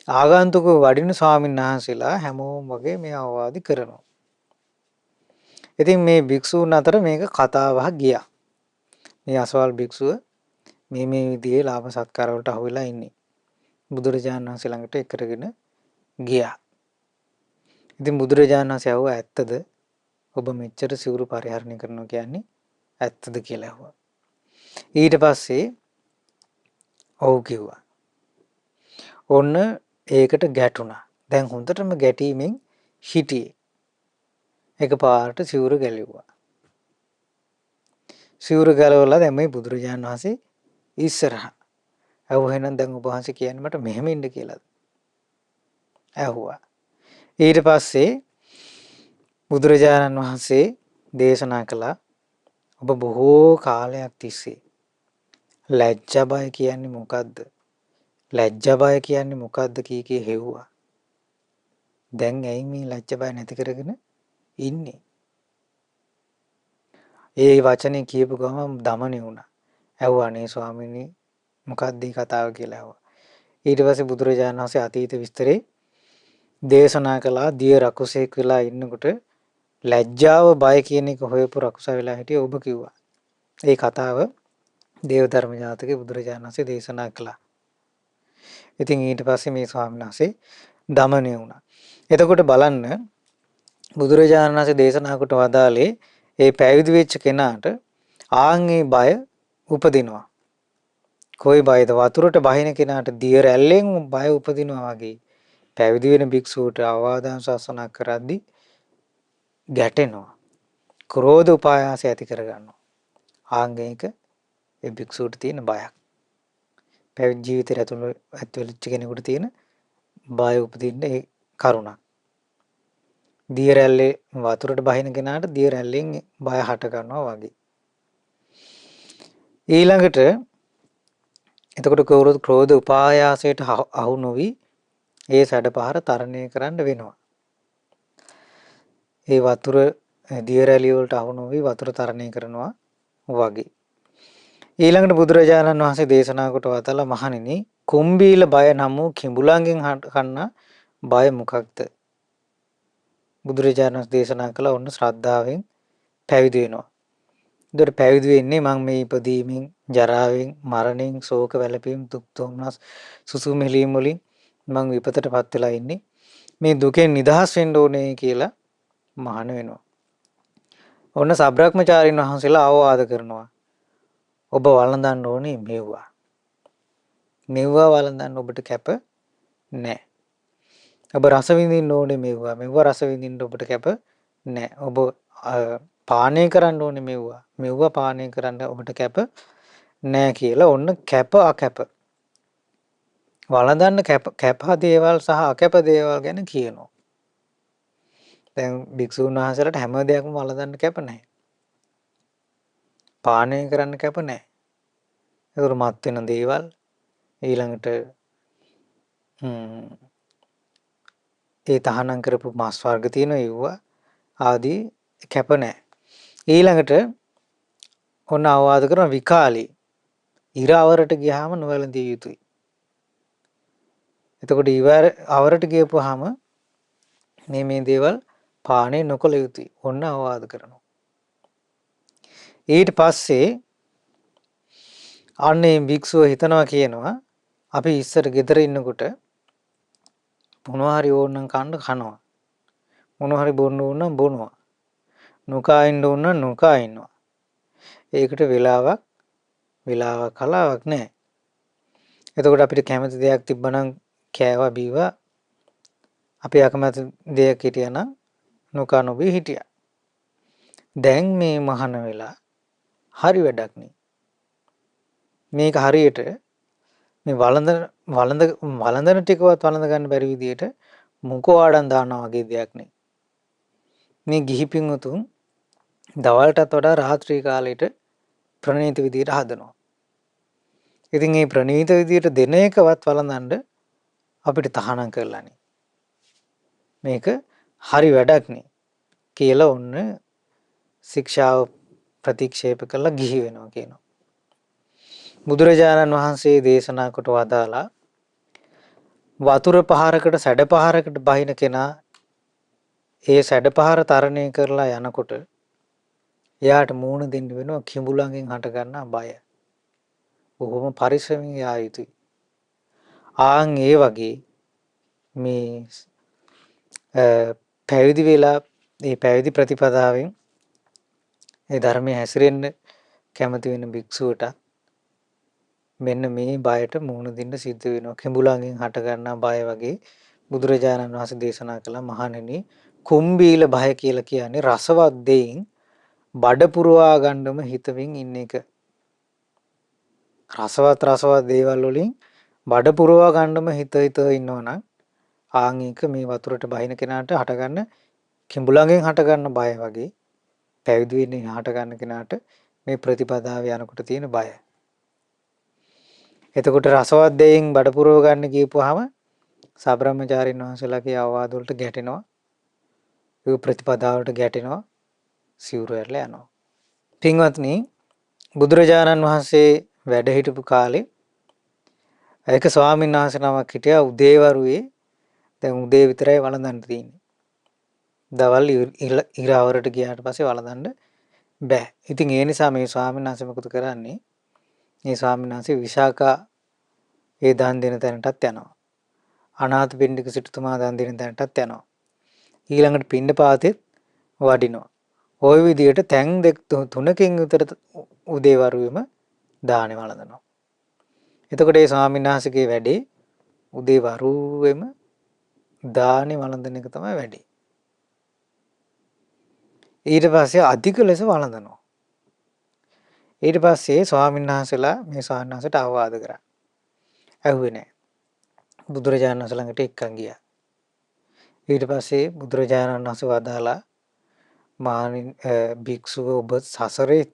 ආගන්තුක වඩින ස්වාමීන් වහන්සේලා හැමෝම වගේ මේ අවවාද කරනවා. ඉතින් මේ භික්ෂුන් අතර මේක කතාවක් ගියා. මේ අසවල් භික්ෂුව මේ විදිහේ ලාභ සත්කාර වලට අහු වෙලා ඉන්නේ. බුදුරජාණන් වහන්සේ ළඟට එක්කරගෙන ගියා. ඉතින් බුදුරජාණන් වහන්සේ අහුවා ඇත්තද? ඔබ මෙච්චර සිවුරු පරිහරණය කරනවා කියන්නේ ඇත්තද කියලා අහුවා. ඊට පස්සේ ඔව් කිව්වා. ඔන්න ඒකට ගැටුණා. දැන් හොඳටම ගැටීමෙන් හිටියේ. එකපාරට සිවුරු ගැලෙව්වා. සිවුරු ගැලවලා දැන් මේ බුදුරජාණන් වහන්සේ ඉස්සරහා. අහුව එහෙනම් දැන් ඔබ වහන්සේ කියන්නේ මට මෙහෙම ඉන්න කියලාද? ඇහුවා. ඊට පස්සේ බුදුරජාණන් වහන්සේ දේශනා කළා ඔබ බොහෝ කාලයක් තිස්සේ ලැජ්ජා බය කියන්නේ මොකද්ද? ලැජ්ජා බය කියන්නේ මොකද්ද කී හෙව්වා. දැන් ඇයි මේ ලැජ්ජා බය නැති කරගෙන ඉන්නේ? ඒ වචනේ කියපු ගමන් දමණේ වුණා. ඇහුවානේ ස්වාමීනි මොකක්ද මේ කතාව කියලා ඇහුවා. ඊට පස්සේ බුදුරජාණන් වහන්සේ අතීත විස්තරේ දේශනා කළා දිය රකුසෙක් වෙලා ඉන්නකොට ලැජ්ජාව බය කියන එක හොයපු රකුසා වෙලා හිටියේ ඔබ කිව්වා. ඒ කතාව දේවධර්ම ජාතකයේ බුදුරජාණන් වහන්සේ දේශනා කළා. ඉතින් ඊට පස්සේ මේ ස්වාමීන් වහන්සේ දමණය වුණා. එතකොට බලන්න බුදුරජාණන් වහන්සේ දේශනා කොට වදාළේ ඒ පැවිදි වෙච්ච කෙනාට ආන්ගේ බය උපදිනවා. කොයි බයද? වතුරට බහින කෙනාට දිය රැල්ලෙන් බය උපදිනවා වගේ පැවිදි වෙන භික්ෂුවට අවවාදන් ශාසනා කරද්දී ගැටෙනවා. ක්‍රෝධ උපායාසය ඇති කරගන්නවා. ආංගික ඒ භික්ෂුවට තියෙන බයක්. පැවිදි ජීවිතය ඇතුළත කෙනෙකුට තියෙන බය උපදින්න ඒ කරුණක්. දිය රැල්ලේ වතුරට බහින කෙනාට දිය රැල්ලෙන් බය හට ගන්නවා වගේ. ඊළඟට එතකොට ක්‍රෝධ උපායාසයට අහු නොවි ඒ සැඩපහර තරණය කරන්න වෙනවා. ඒ වතුර දිය රැලි වලට අහු නොවි වතුර තරණය කරනවා වගේ. ඊළඟට බුදුරජාණන් වහන්සේ දේශනා කොට වදාළ මහණෙනි කුම්බීල බය නම් වූ කිඹුලන්ගෙන් කන්න බය මොකක්ද? බුදුරජාණන් වහන්සේ දේශනා කළ ඔන්න ශ්‍රද්ධාවෙන් පැවිදි වෙනවා. ඒතර පැවිදි වෙන්නේ මම මේ ඉපදීමෙන්, ජරාවෙන්, මරණයෙන්, ශෝක වැළපීම්, දුක් දොම්නස්, සුසුම් හෙලීම් වලින් මම විපතටපත් වෙලා ඉන්නේ. මේ දුකෙන් නිදහස් වෙන්න ඕනේ කියලා මහාන වෙනවා. ඔන්න සබ්‍රක්‍මචාරින් වහන්සේලා අවවාද කරනවා. ඔබ වළඳන්න ඕනේ මෙව්වා. මෙව්වා වළඳන්න ඔබට කැප නැහැ. ඔබ රස විඳින්න ඕනේ මෙව්වා. මෙව්වා රස විඳින්න ඔබට කැප නැහැ. ඔබ පානය කරන්න ඕනේ මෙව්වා. මෙව්වා පානය කරන්න ඔබට කැප නැහැ කියලා ඔන්න කැප අකැප. වළඳන්න කැප දේවල් සහ අකැප දේවල් ගැන කියනවා. දැන් භික්ෂුන් වහන්සේලාට හැම දෙයක්ම වළඳන්න කැප නැහැ. පානය කරන්න කැප නැහැ. ඒතර මත් වෙන දේවල් ඊළඟට ඒ තහනම් කරපු මාස් වර්ග තියෙන ඒවා ආදී කැප නැහැ. ඊළඟට ඔන්න අවවාද කරන විකාලී ඉර අවරට ගියාම නොවැළඳිය යුතුයි. එතකොට ඉවර අවරට ගියපුවාම මේ දේවල් පානය නොකළ යුතුයි. ඔන්න අවවාද කරනවා. ඊට පස්සේ අන්නේ භික්ෂුව හිතනවා කියනවා අපි ඉස්සර ගෙදර ඉන්නකොට මොනවා හරි ඕනනම් කනවා. මොනවා හරි බොන්න ඕන නම් බොනවා. නොකා ඉන්න ඕන නම් නොකා ඉන්නවා. ඒකට වෙලාවක් කලාවක් නැහැ. එතකොට අපිට කැමති දෙයක් තිබ්බනම් කෑවා බීවා අපි අකමැති දෙයක් හිටියනම් නොකා නොබී හිටියා. දැන් මේ මහාන වෙලා හරි වැඩක් නේ. මේක හරියට මේ වළඳන ටිකවත් වළඳ ගන්න බැරි විදියට මුකෝ ආඩන් දානවා වගේ දෙයක් නේ. මේ ගිහි පින්වතුන් දවල්ටත් වඩා රාත්‍රී කාලයට ප්‍රණීත විදියට හදනවා. ඉතින් මේ ප්‍රණීත විදියට දෙන එකවත් වළඳන්න අපිට තහනම් කරලානේ. මේක හරි වැඩක් නේ කියලා ඔන්න ශික්ෂාව ප්‍රතික්ෂේප කරලා ගිහි වෙනවා කියනවා. බුදුරජාණන් වහන්සේ දේශනා කොට වදාලා වතුර පහරකට සැඩ පහරකට බහින කෙනා ඒ සැඩ පහර තරණය කරලා යනකොට එයාට මූණ දෙන්න වෙනවා කිඹුලන්ගෙන් හට ගන්නා බය. බොහොම පරිස්සමින් යා යුතුයි. ආන් ඒ වගේ මේ පැවිදි වෙලා මේ පැවිදි ප්‍රතිපදාවෙන් ඒ ධර්මයේ හැසිරෙන්න කැමති වෙන භික්ෂුවට මෙන්න මේ බයට මුහුණ දෙන්න සිද්ධ වෙනවා. කිඹුලන්ගෙන් හට ගන්නා බය වගේ බුදුරජාණන් වහන්සේ දේශනා කළා මහණෙනි කුම්බීල බය කියලා කියන්නේ රසවත් දෙයින් බඩ පුරවා ගන්නම හිතමින් ඉන්න එක. රසවත් දේවල් වලින් බඩ පුරවා ගන්නම හිත ඉන්නවනම් ආන් එක මේ වතුරට බහින කෙනාට හටගන්න කිඹුලන්ගෙන් හටගන්න බය වගේ පැවිදි වෙන්නේ හටගන්න කෙනාට මේ ප්‍රතිපදාව යනකොට තියෙන බය. එතකොට රසවත් දෙයින් බඩ පුරව ගන්න කියපුවාම සබ්‍රාහ්මචාරින් වහන්සේලාගේ අවවාද වලට ගැටෙනවා. ඒ ප්‍රතිපදාවට ගැටෙනවා. සිවුර ඇරලා යනවා. පින්වත්නි බුදුරජාණන් වහන්සේ වැඩ හිටපු කාලේ ඒක ස්වාමීන් වහන්සේ නමක් හිටියා උදේවරුේ. දැන් උදේ විතරයි වළඳන්න තියෙන්නේ. දවල් ඉර අවරට ගියාට පස්සේ වළඳන්න බෑ. ඉතින් ඒ නිසා මේ ස්වාමීන් වහන්සේ මොකද කරන්නේ? මේ ස්වාමීන් වහන්සේ විශාකා ඒ දන් දෙන තැනටත් යනවා. අනාථපිණ්ඩික සිටුතුමා දන් දෙන තැනටත් යනවා. ඊළඟට පිණ්ඩපාතෙත් වඩිනවා. ওই විදියට තැන් දෙක තුනකින් විතර උදේවරුෙම දානේ වළඳනවා. එතකොට ඒ ස්වාමීන් වහන්සේගේ වැඩේ උදේවරුෙම දානේ වළඳන එක තමයි වැඩේ. ඊට පස්සේ අධික ලෙස වළඳනවා. ඊට පස්සේ ස්වාමීන් වහන්සේලා මේ ස්වාමීන් වහන්සේට අවවාද කරා. ඇහුවේ නැහැ. බුදුරජාණන් වහන්සේ ළඟට එක්කන් ගියා. ඊට පස්සේ බුදුරජාණන් වහන්සේ වදාලා මානින් භික්ෂුව ඔබ සසරේ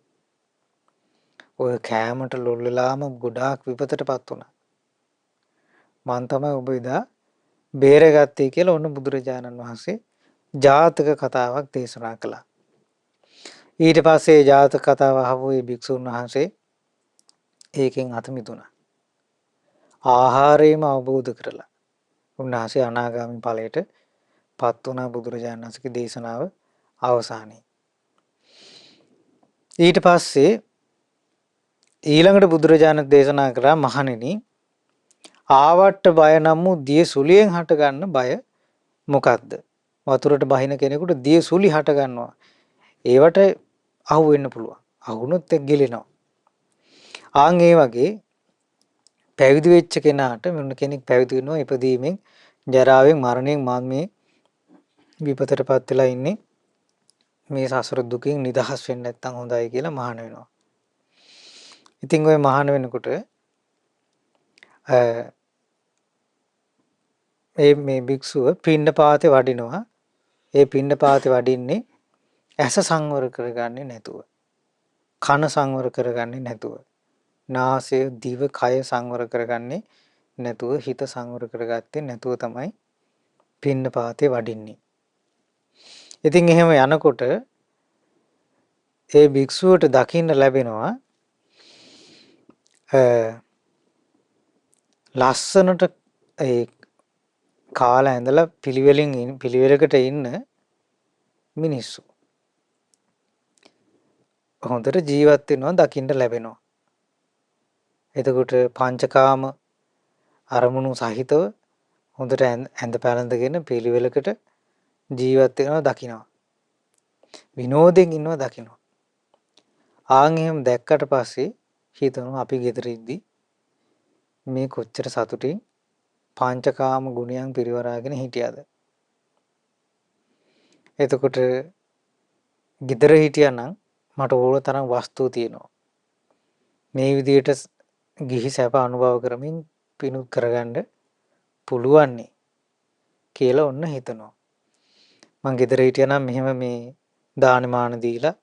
ඔය කෑමට ලොල් වෙලාම ගොඩාක් විපතටපත් වුණා. මං තමයි ඔබ එදා බේරගත්තේ කියලා ඔන්න බුදුරජාණන් වහන්සේ ජාතක කතාවක් දේශනා කළා. ඊට පස්සේ ජාතක කතාව අහපු ඒ භික්ෂුන් වහන්සේ ඒකෙන් අත මිදුණා. ආහාරයම අවබෝධ කරලා උන්වහන්සේ අනාගාමී ඵලයට පත් වුණා බුදුරජාණන් වහන්සේගේ දේශනාව අවසානයේ. ඊට පස්සේ ඊළඟට බුදුරජාණන් දේශනා කරා මහණෙනි ආවට්ට බය නම් වූ දිය සුලියෙන් හට ගන්න බය මොකක්ද? වතුරට බහින කෙනෙකුට දිය සුලි හට ගන්නවා. ඒවට අහු වෙන්න පුළුවන්. අහුනොත් එක් ගිලිනවා. ආන් ඒ වගේ පැවිදි වෙච්ච කෙනාට මොන කෙනෙක් පැවිදි වෙනවා ඉපදීමෙන් ජරාවෙන් මරණයෙන් මේ විපතටපත් වෙලා ඉන්නේ මේ සසර දුකින් නිදහස් වෙන්න නැත්නම් හොඳයි කියලා මහාන වෙනවා. ඉතින් ওই මහාන වෙනකොට මේ භික්ෂුව පිණ්ඩපාතේ වඩිනවා. ඒ පිණ්ඩපාතේ වඩින්නේ ඇස සංවර කරගන්නේ නැතුව. කන සංවර කරගන්නේ නැතුව. නාසය දිව කය සංවර කරගන්නේ නැතුව හිත සංවර කරගත්තේ නැතුව තමයි පිණ්ඩපාතේ වඩින්නේ. ඉතින් එහෙම යනකොට ඒ භික්ෂුවට දකින්න ලැබෙනවා ලස්සනට ඒ කාලා ඇඳලා පිළිවෙලකට ඉන්න මිනිස්සු. හොඳට ජීවත් වෙනවා දකින්න ලැබෙනවා. එතකොට පංචකාම අරමුණු සහිතව හොඳට ඇඳ පැළඳගෙන පිළිවෙලකට ජීවත් වෙනවා දකිනවා. විනෝදයෙන් ඉන්නවා දකිනවා. ආන් එහෙම දැක්කට පස්සේ හිතනවා අපි ගෙදර ඉද්දි මේ කොච්චර සතුටින් පංචකාම ගුණයන් පිරිවරාගෙන හිටියද. එතකොට ගෙදර හිටියානම් මට ඕන තරම් වස්තු තියෙනවා. මේ විදිහට ගිහි සැප අනුභව කරමින් පිණුත් කරගන්න පුළුවන් කියලා ඔන්න හිතනවා. මං ගෙදර හිටියානම් මෙහෙම මේ දානමාන දීලා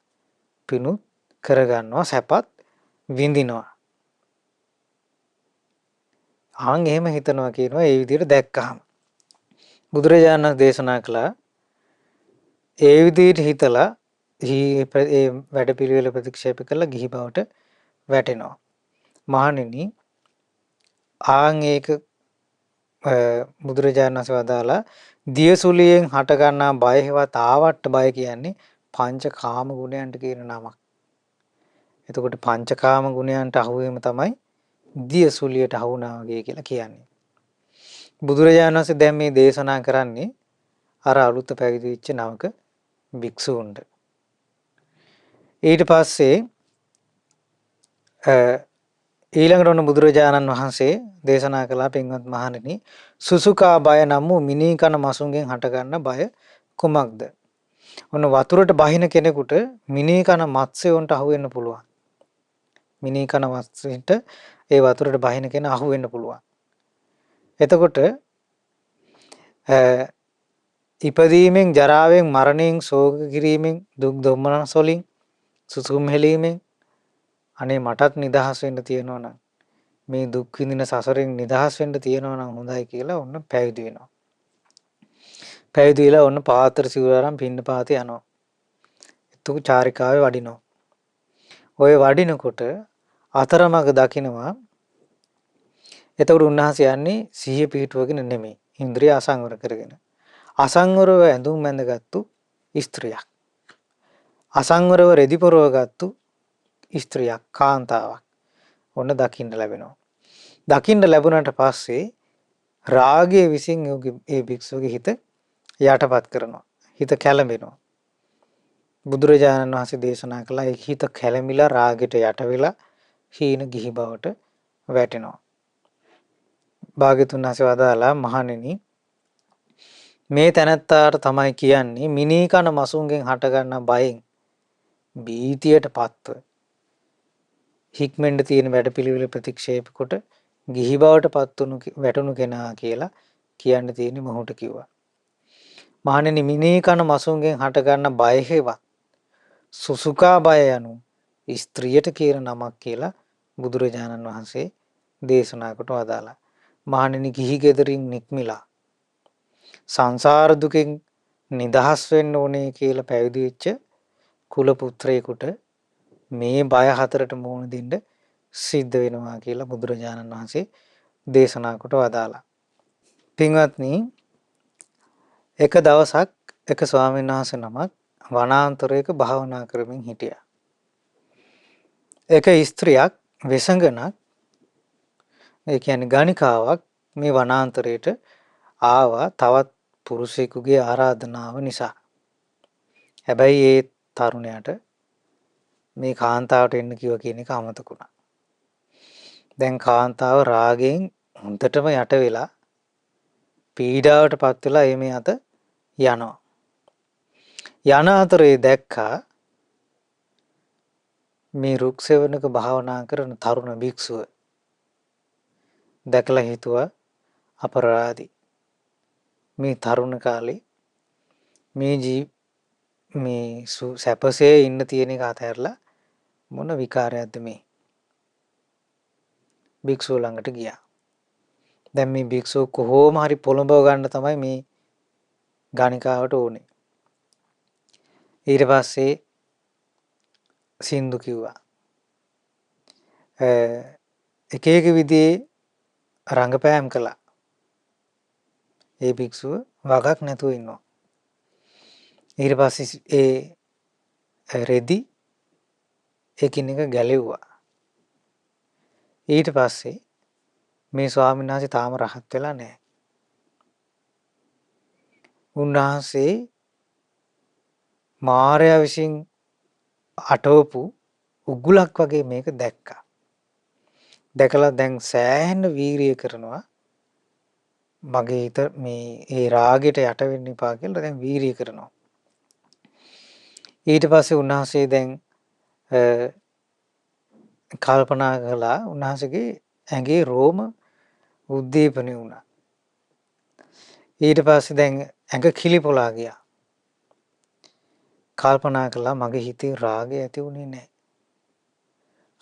පිණුත් කරගන්නවා සැපත් විඳිනවා. ආන් එහෙම හිතනවා කියනවා ඒ විදිහට දැක්කහම. බුදුරජාණන් දේශනා කළා ඒ විදිහට හිතලා ඒ වැඩපිළිවෙල ප්‍රතික්ෂේප කළා ගිහි බවට වැටෙනවා. මහණෙනි ආන් ඒක බුදුරජාණන් වහන්සේ වදාලා දියසුලියෙන් හට ගන්නා බය හේවත් ආවට්ට බය කියන්නේ පංචකාම ගුණයන්ට කියන නමක්. එතකොට පංචකාම ගුණයන්ට අහු වීම තමයි දියසුලියට අහු වුණා වගේ කියලා කියන්නේ. බුදුරජාණන් වහන්සේ දැන් මේ දේශනා කරන්නේ අර අලුත පැවිදි වෙච්ච නවක භික්ෂූන්ට. ඊට පස්සේ ඊළඟට ඔන්න බුදුරජාණන් වහන්සේ දේශනා කළා පින්වත් මහණෙනි සුසුකා බය නම් වූ මිනී කන මසුන්ගෙන් හටගන්න බය කුමක්ද? ඔන්න වතුරට බහින කෙනෙකුට මිනී කන මත්ස්‍යයන්ට අහු වෙන්න පුළුවන්. මිනී කන මත්ස්‍යන්ට ඒ වතුරට බහින කෙනා අහු වෙන්න පුළුවන්. එතකොට ඉපදීමෙන් ජරාවෙන් මරණයෙන් ශෝක කිරීමෙන් දුක් දුම්නස් වලින් සුසුම් හෙලීමෙන් අනේ මටත් නිදහස් වෙන්න තියෙනවා නම් මේ දුක් විඳින සසරෙන් නිදහස් වෙන්න තියෙනවා නම් හොඳයි කියලා ඔන්න පැවිදි වෙනවා. පැවිදි වෙලා ඔන්න පාත්‍ර සිවුරාරම් පින්නපාතේ යනවා. එතකොට චාරිකාවේ වඩිනවා. ඔය වඩිනකොට අතරමඟ දකින්නවා එතකොට උන්වහන්සේ යන්නේ සිහිය පිහිටුවගෙන නෙමෙයි ඉන්ද්‍රිය අසංවර කරගෙන. අසංවරව ඇඳුම් මැඳගත්තු ස්ත්‍රියක්. අසංවරව රෙදි පොරවගත්තු ස්ත්‍රියක් කාන්තාවක් ඔන්න දකින්න ලැබෙනවා. දකින්න ලැබුණාට පස්සේ රාගයේ විසින් ඒ භික්ෂුවගේ හිත යටපත් කරනවා. හිත කැළඹෙනවා. බුදුරජාණන් වහන්සේ දේශනා කළා ඒ හිත කැළඹිලා රාගයට යට වෙලා හීන ගිහි බවට වැටෙනවා. භාග්‍යතුන් වහන්සේ වදාලා මහණෙනි මේ තැනැත්තාට තමයි කියන්නේ මිනී කන මසුන්ගෙන් හටගන්න බයෙන් බීතියට පත්ව හික්මෙන්ඩ තියෙන වැඩපිළිවෙල ප්‍රතික්ෂේප කොට ගිහි බවට පත්වනු වැටුණු කෙනා කියලා කියන්න තියෙන්නේ මොහුට කිව්වා. මහණෙනි මිනී කන මසුන්ගෙන් හටගන්න බය හේවත් සුසුකා බය යනු ස්ත්‍රියට කියන නමක් කියලා බුදුරජාණන් වහන්සේ දේශනා කොට වදාලා. මහණෙනි ගිහි ගෙදරින් නික්මිලා සංසාර දුකෙන් නිදහස් වෙන්න ඕනේ කියලා පැවිදි වෙච්ච කුල පුත්‍රයෙකුට මේ බය හතරට මුහුණ දෙන්න සිද්ධ වෙනවා කියලා බුදුරජාණන් වහන්සේ දේශනා කොට වදාලා. පින්වත්නි, එක දවසක් එක ස්වාමීන් වහන්සේ නමක් වනාන්තරයක භාවනා කරමින් හිටියා. එක ස්ත්‍රියක් වෙසඟනක්, ඒ කියන්නේ ගණිකාවක් මේ වනාන්තරයට ආවා තවත් පුරුෂයෙකුගේ ආරාධනාව නිසා. හැබැයි ඒ තරුණයාට මේ කාන්තාවට එන්න කිව්ව කියන එක අමතක වුණා. දැන් කාන්තාව රාගයෙන් හොඳටම යට වෙලා පීඩාවටපත් වෙලා එමේ අත යනවා. යන අතරේ දැක්කා මේ රුක්සෙවණක භාවනා කරන තරුණ භික්ෂුව. දැකලා හිතුවා අපරාධි. මේ තරුණ කාලේ මේ සැපසේ ඉන්න තියෙන එක අතහැරලා මොන විකාරයක්ද මේ? භික්ෂුව ළඟට ගියා. දැන් මේ භික්ෂුව කොහොම හරි පොළඹව ගන්න තමයි මේ ගණිකාවට ඕනේ. ඊට පස්සේ සින්දු කිව්වා. එක එක විදිහේ රංගපෑම් කළා. ඒ භික්ෂුව වගක් නැතුව ඉන්නවා. ඊට පස්සේ ඒ රෙදි එකිනෙක ගැලෙව්වා. ඊට පස්සේ මේ ස්වාමීන් වහන්සේ තාම රහත් වෙලා නැහැ. උන්වහන්සේ මාරයා විසින් අටවපු උගුලක් වගේ මේක දැක්කා. දැකලා දැන් සෑහෙන වීරිය කරනවා. මගේ හිත මේ ඒ රාගයට යට වෙන්න එපා කියලා දැන් වීරිය කරනවා. ඊට පස්සේ උන්වහන්සේ දැන් කල්පනා කළා උන්වහන්සේගේ ඇඟේ රෝම උද්දීපනය වුණා. ඊට පස්සේ දැන් ඇඟ කිලිපොලා ගියා. කල්පනා කළා මගේ හිතේ රාගය ඇති වුණේ නැහැ.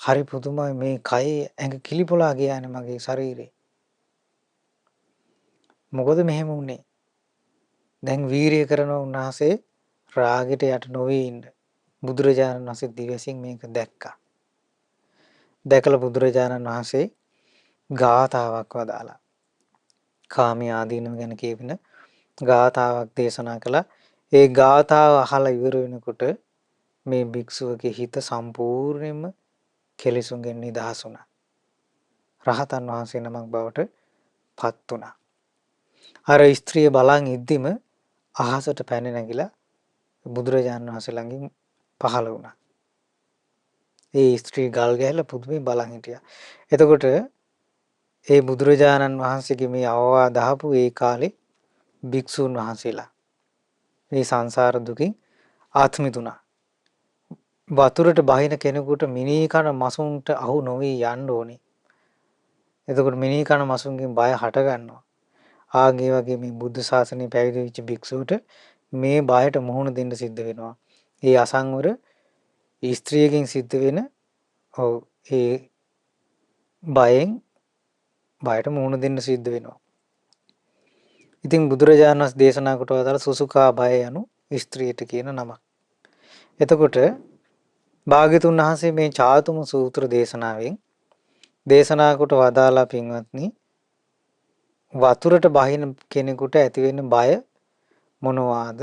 හරි පුදුමයි මේ කයේ ඇඟ කිලිපොලා ගියානේ මගේ ශරීරේ. මොකද මෙහෙම වුනේ? දැන් වීරිය කරන උන්වහන්සේ රාගයට යට නොවී ඉන්න. බුදුරජාණන් වහන්සේ දිවසින් මේක දැක්කා. දැකලා බුදුරජාණන් වහන්සේ ගාථාවක් වදාලා. කාමී ආදීනව ගැන කියවෙන ගාථාවක් දේශනා කළා. ඒ ගාථාව අහලා ඉවර වෙනකොට මේ භික්ෂුවගේ හිත සම්පූර්ණයෙන්ම කෙලෙසුන්ගෙන් නිදහස් වුණා. රහතන් වහන්සේ නමක් බවට පත් වුණා. අර ස්ත්‍රිය බලන් ඉද්දිම අහසට පැන නැගිලා බුදුරජාණන් වහන්සේ ළඟින් පහළ වුණා. ඒ ස්ත්‍රී ගල් ගැහලා පුදුමේ බලන් හිටියා. එතකොට ඒ බුදුරජාණන් වහන්සේගේ මේ අවවාද අහපු ඒ කාලේ භික්ෂුන් වහන්සේලා මේ සංසාර දුකින් ආත්මිතුණා. වතුරට බහින කෙනෙකුට මිනී කන මසුන්ට අහු නොවී යන්න ඕනේ. එතකොට මිනී කන මසුන්ගෙන් බය හට ගන්නවා. ආගේ වගේ මේ බුද්ධ ශාසනය පැවිදි වෙච්ච භික්ෂුවට මේ බයට මුහුණ දෙන්න සිද්ධ වෙනවා. ඒ අසංවර ස්ත්‍රියකින් සිද්ධ වෙන ඒ බයට මුහුණ දෙන්න සිද්ධ වෙනවා. ඉතින් බුදුරජාණන් වහන්සේ දේශනා කොට වදාළ සුසුකා බය යනු ස්ත්‍රියට කියන නමක්. එතකොට භාග්‍යතුන් වහන්සේ මේ චාතුම සූත්‍ර දේශනාවෙන් දේශනා කොට වදාලා පින්වත්නි වතුරට බහින කෙනෙකුට ඇති වෙන බය මොනවාද?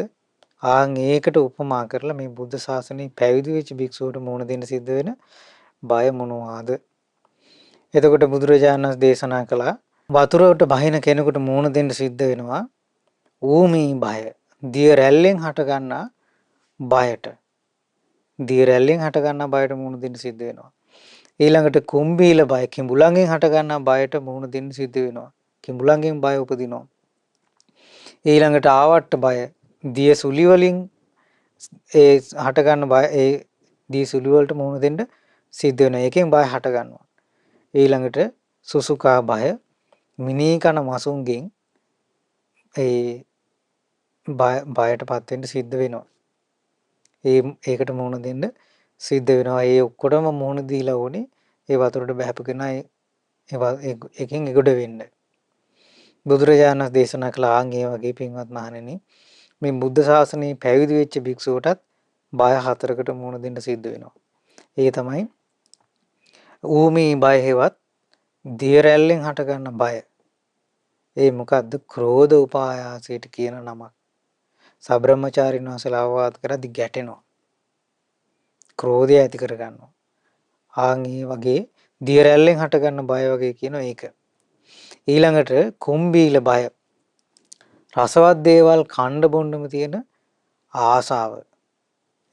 ආන් ඒකට උපමා කරලා මේ බුද්ධ ශාසනයේ පැවිදි වෙච්ච භික්ෂුවට මුහුණ දෙන්න සිද්ධ වෙන බය මොනවාද? එතකොට බුදුරජාණන් වහන්සේ දේශනා කළා වතුරට බහින කෙනෙකුට මුහුණ දෙන්න සිද්ධ වෙනවා ඌමී බය. දිය රැල්ලෙන් හට ගන්නා බයට. දිය රැල්ලෙන් හට ගන්නා බයට මුහුණ දෙන්න සිද්ධ වෙනවා. ඊළඟට කුම්භීල බය, කිඹුලන්ගෙන් හට ගන්නා බයට මුහුණ දෙන්න සිද්ධ වෙනවා. කිඹුලන්ගෙන් බය උපදිනවා. ඊළඟට ආවට්ට බය, දිය සුලි වලින් ඒ හට ගන්න බය, ඒ දිය සුලි වලට මුහුණ දෙන්න සිද්ධ වෙනවා. ඒකෙන් බය හට ගන්නවා. ඊළඟට සුසුකා බය, මිනී කන මසුන්ගෙන් ඒ බයටපත් වෙන්න සිද්ධ වෙනවා. ඒකට මුහුණ දෙන්න සිද්ධ වෙනවා. ඒ ඔක්කොටම මුහුණ දීලා ඕනේ ඒ වතුරට බහැපු කෙනා ඒකෙන් එගොඩ වෙන්න. බුදුරජාණන් දේශනා කළ ආන් ඒ වගේ පින්වත් මහණෙනි මේ බුද්ධ ශාසනයේ පැවිදි වෙච්ච භික්ෂුවටත් බය 4කට මුහුණ දෙන්න සිද්ධ වෙනවා. ඒ තමයි ඌමී බය හේවත් දිය රැල්ලෙන් හටගන්න බය. ඒ මොකද්ද? ක්‍රෝධ උපායාසයට කියන නමක්. සබ්‍රහ්මචාරින් වහන්සේලා අවවාද කරද්දි ගැටෙනවා. ක්‍රෝධය ඇති කරගන්නවා. ආන් ඒ වගේ දිය රැල්ලෙන් හටගන්න බය වගේ කියනවා ඒක. ඊළඟට කුම්බීල බය. රසවත් දේවල් කණ්ඩ බොන්නම තියෙන ආසාව.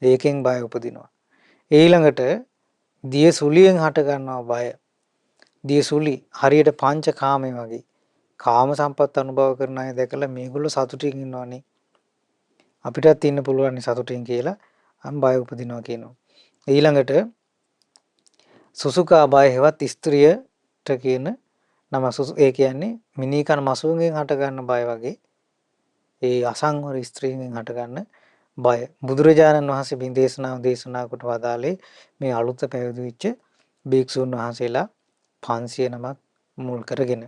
ඒකෙන් බය උපදිනවා. ඊළඟට දිය සුලියෙන් හට ගන්නවා බය. දිය සුලි හරියට පංච කාමයේ වගේ. කාම සම්පත් අනුභව කරන අය දැකලා මේගොල්ලෝ සතුටින් ඉන්නවනේ. අපිටත් ඉන්න පුළුවන් සතුටින් කියලා බය උපදිනවා කියනවා. ඊළඟට සුසුකා බය හෙවත් ස්ත්‍රියට කියන නම ඒ කියන්නේ මිනීකන මසුන්ගෙන් හට ගන්න බය වගේ. ඒ අසංවර ස්ත්‍රීන්ගෙන් හටගන්න බය. බුදුරජාණන් වහන්සේ මේ දේශනා කොට වදාළේ මේ අලුත පැවිදි වෙච්ච භික්ෂුන් වහන්සේලා 500 නමක් මුල් කරගෙන.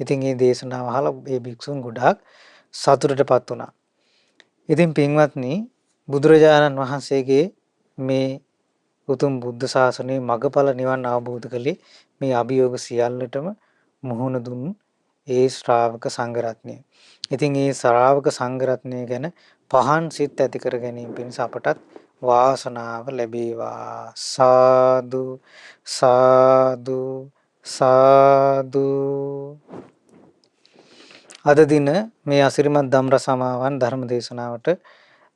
ඉතින් මේ දේශනාව අහලා මේ භික්ෂුන් ගොඩාක් සතුටටපත් වුණා. ඉතින් පින්වත්නි බුදුරජාණන් වහන්සේගේ මේ උතුම් බුද්ධ ශාසනයේ මගඵල නිවන් අවබෝධ කළේ මේ අභියෝග සියල්ලටම මුහුණ දුන් ඒ ශ්‍රාවක සංඝරත්නය. ඉතින් මේ ශ්‍රාවක සංඝරත්නය ගැන පහන් සිත් ඇති කර ගැනීම පිණිස අපටත් වාසනාව ලැබේවා. සාදු සාදු සාදු. අද දින මේ අසිරිමත් ධම්ර සමාවන් ධර්ම දේශනාවට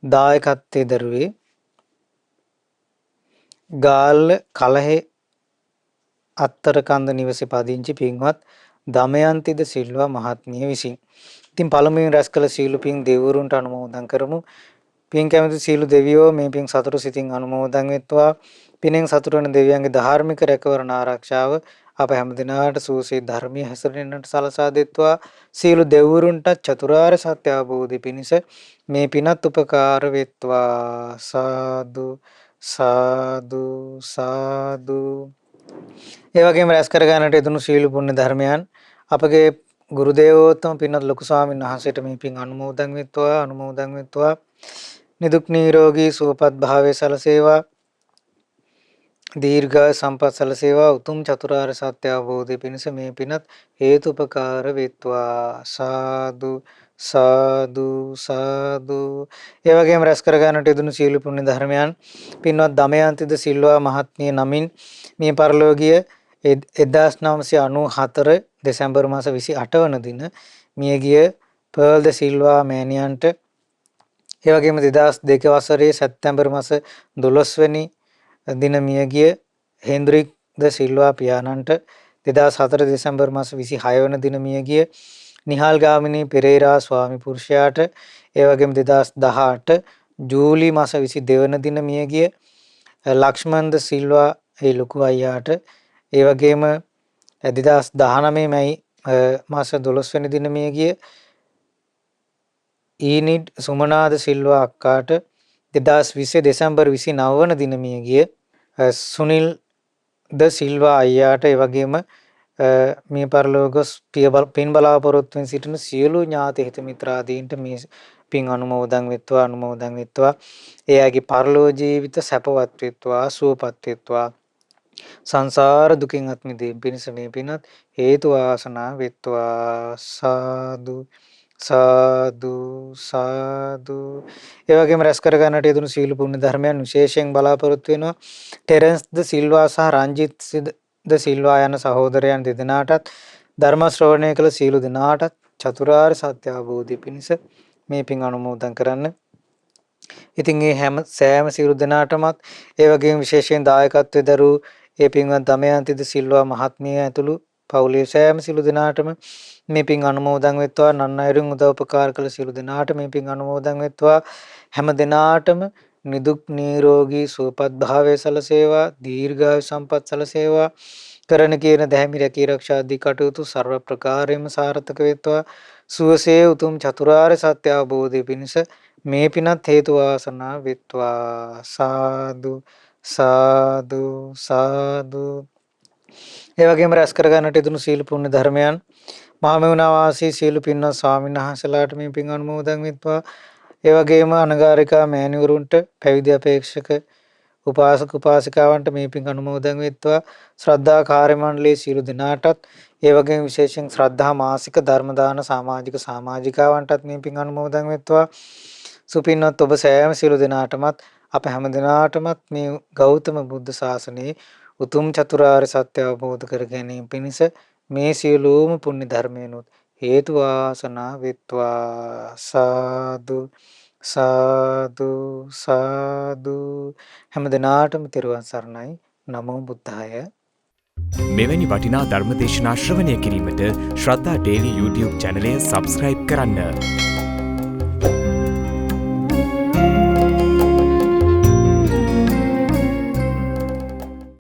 දායකත්වයේ දරුවේ ගාල්ල කලහේ අත්තරකන්ද නිවසේ පදිංචි පින්වත් දමයන්තිද සිල්වා මහත්මිය විසින්. ඉතින් පළමුවෙන් රැස් කළ සීල පින් දෙවිවරුන්ට අනුමෝදන් කරමු. පින් කැමති සීල දෙවියෝ මේ පින් සතුට සිතින් අනුමෝදන් වෙත්වා. පිනෙන් සතුට වන දෙවියන්ගේ ධාර්මික රැකවරණ ආරක්ෂාව අප හැම දිනාට සූසී ධර්මීය හැසිරෙන්නට සලසා දෙත්වා. සීල දෙවිවරුන්ට චතුරාර්ය සත්‍ය අවබෝධය පිණිස මේ පිනත් උපකාර වෙත්වා. සාදු සාදු සාදු. ඒ වගේම රැස් කර ගන්නට යෙදුණු සීල පුණ්‍ය ධර්මයන් අපගේ ගුරු දේවෝත්තම පින්වත් ලොකු ස්වාමීන් වහන්සේට මේ පින් අනුමෝදන් වෙත්වා. නිදුක් නිරෝගී සුවපත් භාවයේ සලසේවා. දීර්ඝ සම්පත් සලසේවා. උතුම් චතුරාර්ය සත්‍ය අවබෝධය පිණිස මේ පිනත් හේතුපකාර වෙත්වා. සාදු සාදු සාදු. ඒ වගේම රැස් කර ගන්නට යෙදුණු සීල පුණ්‍ය ධර්මයන් පින්වත් දමයන්තිද සිල්වා මහත්මිය නමින් මේ පරලෝකීය 1994 දෙසැම්බර් මාස 28 වන දින මියගිය පර්ල් ද සිල්වා මෑණියන්ට, ඒ වගේම 2002 වසරේ සැප්තැම්බර් මාස 12 වෙනි දින මියගිය හෙන්ද්‍රික් ද සිල්වා පියාණන්ට, 2004 දෙසැම්බර් මාස 26 වන දින මියගිය නිහාල් ගාමිණී පෙරේරා ස්වාමි පුරුෂයාට, ඒ වගේම 2018 ජූලි මාස 22 වන දින මියගිය ලක්ෂ්මන් ද සිල්වා ලොකු අයියාට, ඒ වගේම 2019 මැයි මාස 12 වෙනි දින මියගිය ඊනිඩ් සුමනාද සිල්වා අක්කාට, 2020 දෙසැම්බර් 29 වන දින මියගිය සුනිල් ද සිල්වා අයියාට, ඒ වගේම මේ පරලෝක පින් බලාපොරොත්තුෙන් සිටින සියලු ඥාති හිත මිත්‍රාදීන්ට මේ පින් අනුමෝදන් වෙත්වා. එයාගේ පරලෝ ජීවිත සැපවත් වෙත්වා, සුවපත් වෙත්වා. සංසාර දුකින් අත් මිදීම පිණිස මේ පිනත් හේතු වාසනා වෙත්වා. සාදු සාදු සාදු. ඒ වගේම රැස් කර ගන්නට යෙදුණු සීල පුණ්‍ය ධර්මයන් විශේෂයෙන් බලාපොරොත්තු වෙනවා. ටෙරන්ස් ද සිල්වා සහ රංජිත් ද සිල්වා යන සහෝදරයන් දෙදෙනාටත්, ධර්ම ශ්‍රවණය කළ සීල දෙනාටත් චතුරාර්ය සත්‍ය අවබෝධය පිණිස මේ පින් අනුමෝදන් කරන්න. ඉතින් මේ හැම සෑම සියලු දෙනාටමත්, ඒ වගේම විශේෂයෙන් දායකත්වයේ දරූ ඒ පින්වත් දමයන්තිද සිල්වා මහත්මිය ඇතුළු පවුලේ සෑම සියලු දෙනාටම මේ පින් අනුමෝදන් වෙත්වා. නන් අයුරින් උදව් උපකාර කළ සියලු දෙනාට මේ පින් අනුමෝදන් වෙත්වා. හැම දෙනාටම නිදුක් නිරෝගී සුවපත් භාවයේ සලසේවා. දීර්ඝායු සම්පත් සලසේවා. කරන කියන දැහැමි රැකී ආරක්ෂා ආදී කටයුතු සර්ව ප්‍රකාරයෙන්ම සාර්ථක වෙත්වා. සුවසේ උතුම් චතුරාර්ය සත්‍ය අවබෝධය පිණිස මේ පිනත් හේතු වාසනා වෙත්වා. සාදු සාදු සාදු. ඒ වගේම රැස් කර ගන්නට යෙදුණු සීල පුණ්‍ය ධර්මයන් මහමෙවුනා වාසී සීල පින්වත් ස්වාමීන් වහන්සේලාට මේ පින් අනුමෝදන් වෙත්වා. ඒ වගේම අනගාരികා මෑණිවරුන්ට පැවිදි අපේක්ෂක උපාසක උපාසිකාවන්ට මේ පින් අනුමෝදන් වෙත්වා. ශ්‍රද්ධා කාර්ය මණ්ඩලයේ සියලු දෙනාටත් ඒ වගේම විශේෂයෙන් ශ්‍රද්ධා මාසික ධර්ම දාන සමාජික සමාජිකාවන්ටත් මේ පින් අනුමෝදන් වෙත්වා. සුපින්වත් ඔබ සෑම සියලු දෙනාටමත් අප හැම දෙනාටමත් මේ ගෞතම බුද්ධ ශාසනයේ උතුම් චතුරාර්ය සත්‍ය අවබෝධ කර ගැනීම පිණිස මේ සියලුම පුණ්‍ය ධර්මයන්ොත් හේතු වාසනා වෙත්වා. සාදු සාදු සාදු. හැම දිනාටම තෙරුවන් සරණයි. නමෝ බුද්ධාය. මෙවැනි වටිනා ධර්මදේශනා ශ්‍රවණය කිරීමට ශ්‍රද්ධා ඩේලි YouTube චැනලය සබස්ක්‍රයිබ් කරන්න.